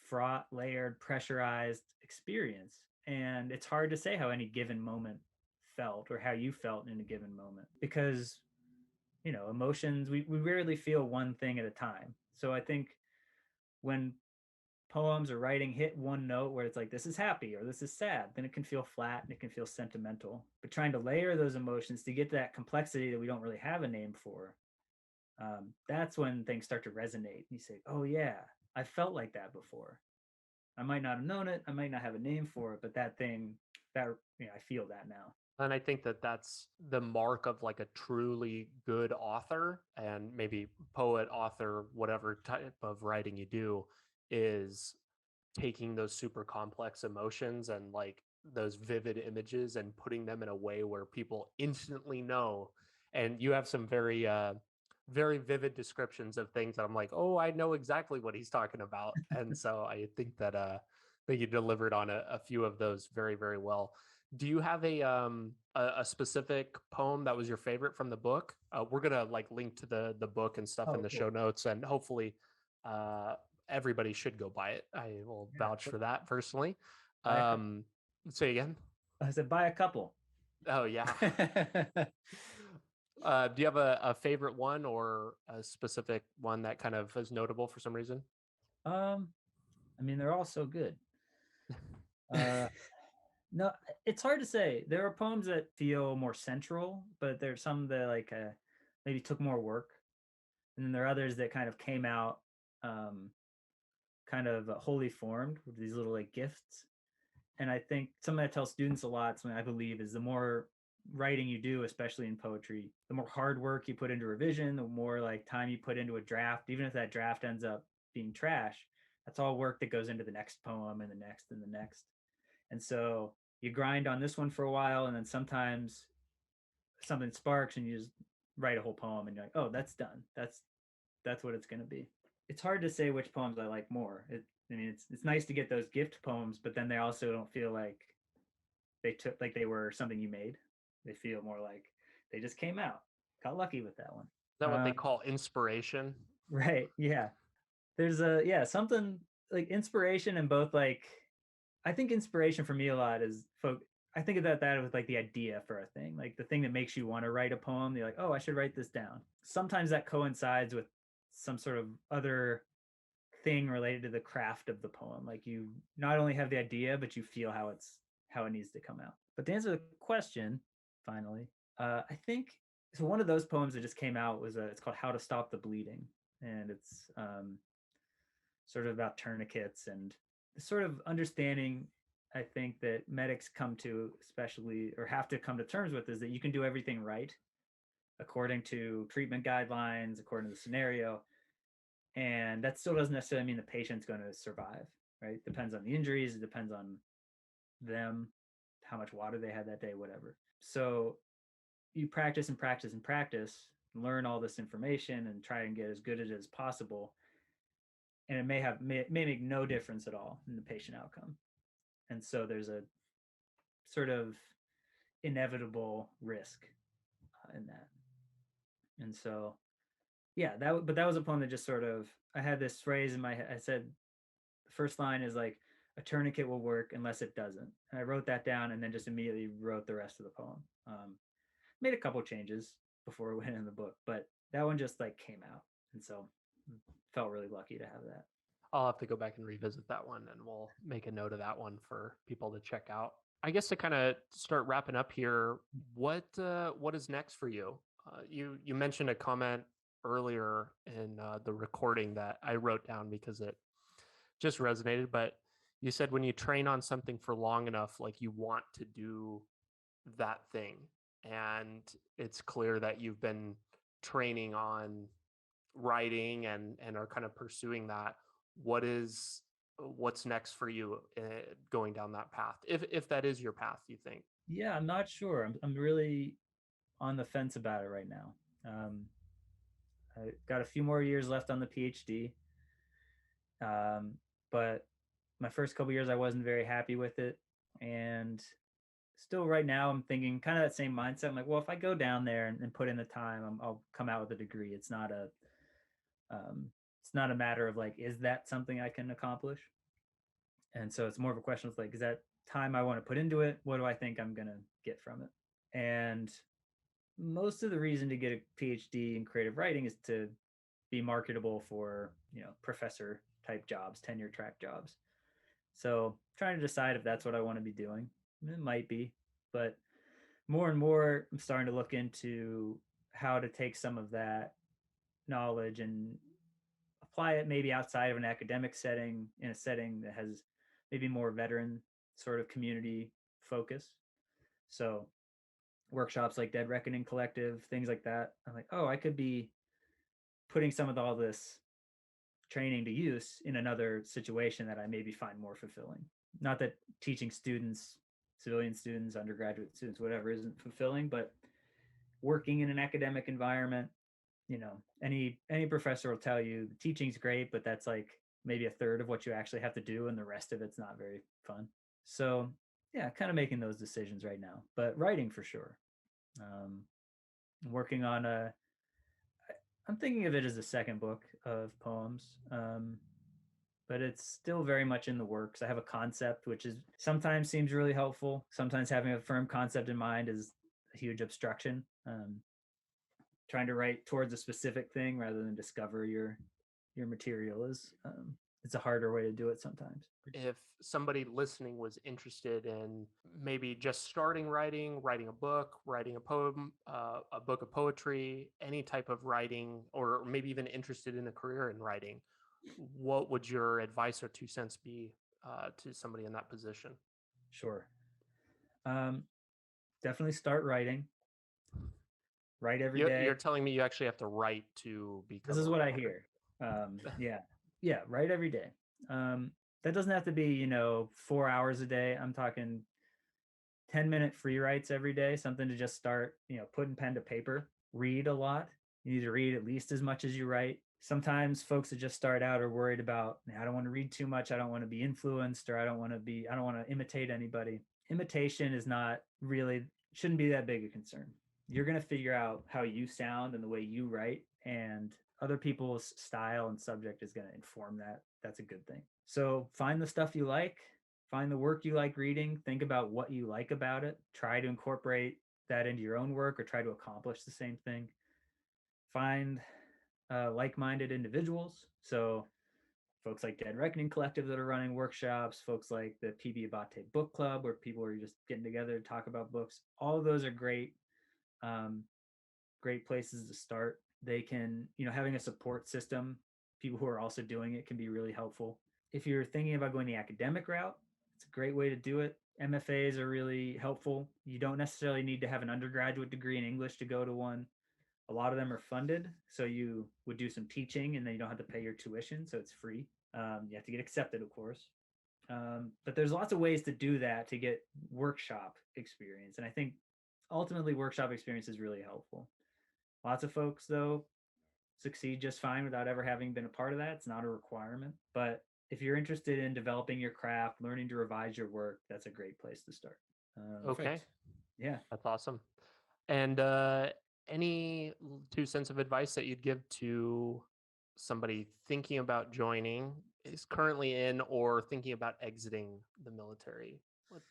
fraught, layered, pressurized experience. And it's hard to say how any given moment felt or how you felt in a given moment, because emotions, we rarely feel one thing at a time. So I think when poems or writing hit one note where it's like, this is happy or this is sad, then it can feel flat and it can feel sentimental. But trying to layer those emotions to get to that complexity that we don't really have a name for, that's when things start to resonate. You say, oh yeah, I felt like that before. I might not have known it, I might not have a name for it, but that thing, that I feel that now. And I think that that's the mark of like a truly good author, and maybe poet, author, whatever type of writing you do, is taking those super complex emotions and like those vivid images and putting them in a way where people instantly know. And you have some very vivid descriptions of things that I'm like, oh, I know exactly what he's talking about. And so I think that you delivered on a few of those very, very well. Do you have a specific poem that was your favorite from the book? We're gonna like link to the book and stuff in the show notes, and hopefully everybody should go buy it. I will vouch for that personally. Say again. I said buy a couple. Oh yeah. Do you have a favorite one or a specific one that kind of is notable for some reason? I mean, they're all so good. No, it's hard to say. There are poems that feel more central, but there's some that like maybe took more work, and then there are others that kind of came out kind of wholly formed with these little like gifts. And I think something I tell students a lot, something I believe, is the more writing you do, especially in poetry, the more hard work you put into revision, the more like time you put into a draft, even if that draft ends up being trash, that's all work that goes into the next poem and the next and the next. And so you grind on this one for a while, and then sometimes something sparks and you just write a whole poem and you're like, oh, that's done. that's what it's going to be. It's hard to say which poems I like more. I mean, it's nice to get those gift poems, but then they also don't feel like they were something you made. They feel more like they just came out. Got lucky with that one. Is that what they call inspiration? Right. Yeah. There's something like inspiration and both like I think inspiration for me a lot is I think about that with like the idea for a thing, like the thing that makes you want to write a poem. You're like, oh, I should write this down. Sometimes that coincides with some sort of other thing related to the craft of the poem. Like you not only have the idea, but you feel how it needs to come out. But to answer the question, finally, I think so. One of those poems that just came out was it's called "How to Stop the Bleeding," and it's sort of about tourniquets and the sort of understanding I think that medics come to, especially or have to come to terms with, is that you can do everything right according to treatment guidelines, according to the scenario. And that still doesn't necessarily mean the patient's going to survive, right? It depends on the injuries. It depends on them, how much water they had that day, whatever. So you practice and practice and practice, learn all this information and try and get as good at it as possible. And it may make no difference at all in the patient outcome. And so there's a sort of inevitable risk in that. And so, yeah, but that was a poem that just sort of, I had this phrase in my head. I said, the first line is like, a tourniquet will work unless it doesn't. And I wrote that down and then just immediately wrote the rest of the poem. Made a couple changes before it went in the book, but that one just like came out. And so felt really lucky to have that. I'll have to go back and revisit that one, and we'll make a note of that one for people to check out. I guess to kind of start wrapping up here, what is next for you? You mentioned a comment earlier in the recording that I wrote down because it just resonated. But you said when you train on something for long enough, like you want to do that thing, and it's clear that you've been training on writing and are kind of pursuing that. What's next for you going down that path, if that is your path, you think? Yeah, I'm not sure. I'm really on the fence about it right now. I got a few more years left on the PhD, but my first couple years I wasn't very happy with it, and still right now I'm thinking kind of that same mindset. I'm like, well, if I go down there and put in the time, I'll come out with a degree. It's not a matter of like, is that something I can accomplish? And so it's more of a question of like, is that time I want to put into it? What do I think I'm going to get from it? And most of the reason to get a PhD in creative writing is to be marketable for, professor type jobs, tenure track jobs. So trying to decide if that's what I want to be doing. It might be, but more and more I'm starting to look into how to take some of that knowledge and apply it maybe outside of an academic setting, in a setting that has maybe more veteran sort of community focus. So workshops like Dead Reckoning Collective, things like that. I'm like, oh, I could be putting some of all this training to use in another situation that I maybe find more fulfilling. Not that teaching students, civilian students, undergraduate students, whatever, isn't fulfilling, but working in an academic environment, any professor will tell you the teaching's great, but that's like maybe a third of what you actually have to do, and the rest of it's not very fun. So yeah, kind of making those decisions right now, but writing for sure. Working on I'm thinking of it as a second book of poems, but it's still very much in the works. I have a concept, which is sometimes seems really helpful. Sometimes having a firm concept in mind is a huge obstruction. Trying to write towards a specific thing rather than discover your material is it's a harder way to do it sometimes. If somebody listening was interested in maybe just starting writing a book, writing a poem, a book of poetry, any type of writing, or maybe even interested in a career in writing, what would your advice or 2 cents be to somebody in that position? Sure. Definitely start writing. Write every day. You're telling me you actually have to write to become. This is what I hear. Yeah, write every day. That doesn't have to be 4 hours a day. I'm talking 10-minute free writes every day, something to just start putting pen to paper. Read a lot. You need to read at least as much as you write. Sometimes folks that just start out are worried about, I don't want to read too much. I don't want to be influenced, or I don't want to imitate anybody. Imitation is not really, shouldn't be that big a concern. You're going to figure out how you sound and the way you write, and other people's style and subject is going to inform that. That's a good thing. So find the stuff you like, find the work you like reading, think about what you like about it, try to incorporate that into your own work or try to accomplish the same thing. Find like-minded individuals. So folks like Dead Reckoning Collective that are running workshops, folks like the PB Abate Book Club, where people are just getting together to talk about books. All of those are great, great places to start. They can, having a support system, people who are also doing it can be really helpful. If you're thinking about going the academic route, it's a great way to do it. MFAs are really helpful. You don't necessarily need to have an undergraduate degree in English to go to one. A lot of them are funded, so you would do some teaching and then you don't have to pay your tuition, so it's free. You have to get accepted, of course. But there's lots of ways to do that to get workshop experience. And I think ultimately workshop experience is really helpful. Lots of folks, though, succeed just fine without ever having been a part of that. It's not a requirement. But if you're interested in developing your craft, learning to revise your work, that's a great place to start. Okay. Yeah. That's awesome. And any 2 cents of advice that you'd give to somebody thinking about joining, is currently in, or thinking about exiting the military? What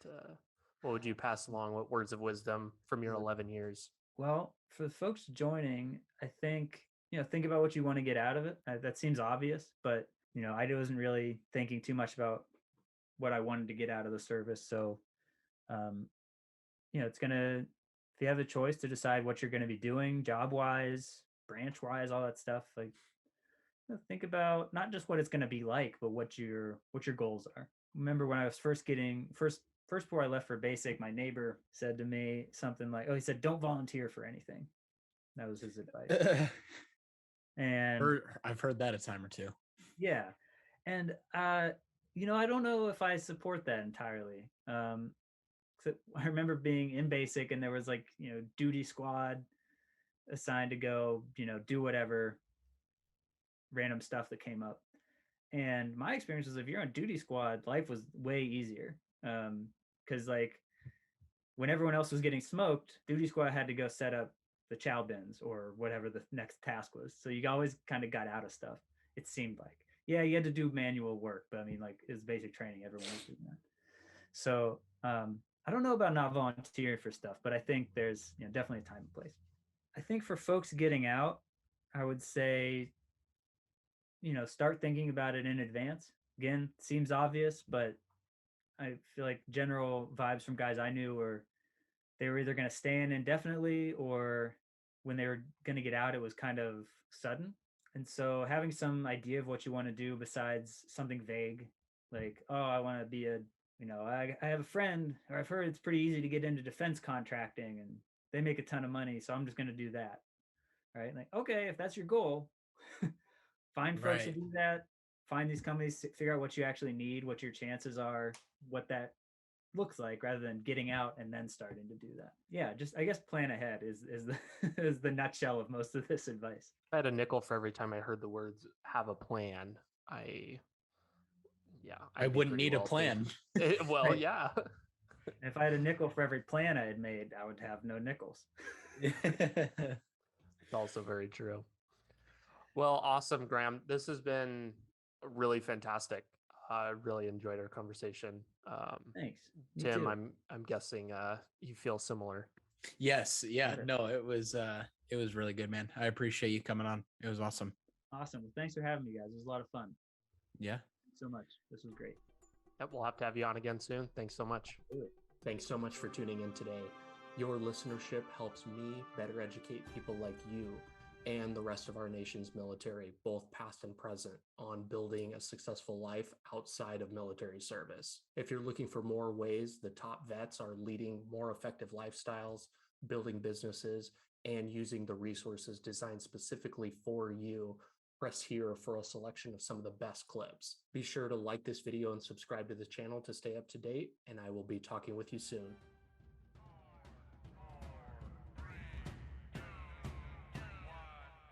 would you pass along? What words of wisdom from your 11 years? Well, for the folks joining, I think, think about what you want to get out of it. That seems obvious, but, I wasn't really thinking too much about what I wanted to get out of the service. So, it's going to, if you have the choice to decide what you're going to be doing job wise, branch wise, all that stuff, like, think about not just what it's going to be like, but what your goals are. Remember when I was first before I left for basic, my neighbor said to me something like, he said, don't volunteer for anything. That was his advice. And I've heard that a time or two. Yeah. And, I don't know if I support that entirely. I remember being in basic and there was like, duty squad assigned to go, do whatever random stuff that came up. And my experience was, if you're on duty squad, life was way easier. Because like when everyone else was getting smoked, duty squad had to go set up the chow bins or whatever the next task was. So you always kind of got out of stuff. It seemed like, yeah, you had to do manual work, but I mean, like, it's basic training. Everyone was doing that. So I don't know about not volunteering for stuff, but I think there's definitely a time and place. I think for folks getting out, I would say, start thinking about it in advance. Again, seems obvious, but I feel like general vibes from guys I knew were they were either going to stay in indefinitely, or when they were going to get out, it was kind of sudden. And so having some idea of what you want to do besides something vague, like, oh, I want to be I have a friend, or I've heard it's pretty easy to get into defense contracting and they make a ton of money, so I'm just going to do that. Right? Like, okay, if that's your goal, find folks to do that. Find these companies, figure out what you actually need, what your chances are, what that looks like, rather than getting out and then starting to do that. Yeah, just I guess plan ahead is the is the nutshell of most of this advice. I had a nickel for every time I heard the words "have a plan." I wouldn't need a plan. Well, Right. yeah. If I had a nickel for every plan I had made, I would have no nickels. It's also very true. Well, awesome, Graham. This has been really fantastic. I really enjoyed our conversation. Thanks. Me Tim, too. I'm guessing you feel similar. Yes. Yeah. Better. No, it was really good, man. I appreciate you coming on. It was awesome. Awesome. Well, thanks for having me, guys. It was a lot of fun. Yeah. Thanks so much. This was great. Yep, we'll have to have you on again soon. Thanks so much. Thanks so much for tuning in today. Your listenership helps me better educate people like you and the rest of our nation's military, both past and present, on building a successful life outside of military service. If you're looking for more ways the top vets are leading more effective lifestyles, building businesses, and using the resources designed specifically for you, press here for a selection of some of the best clips. Be sure to like this video and subscribe to the channel to stay up to date, and I will be talking with you soon.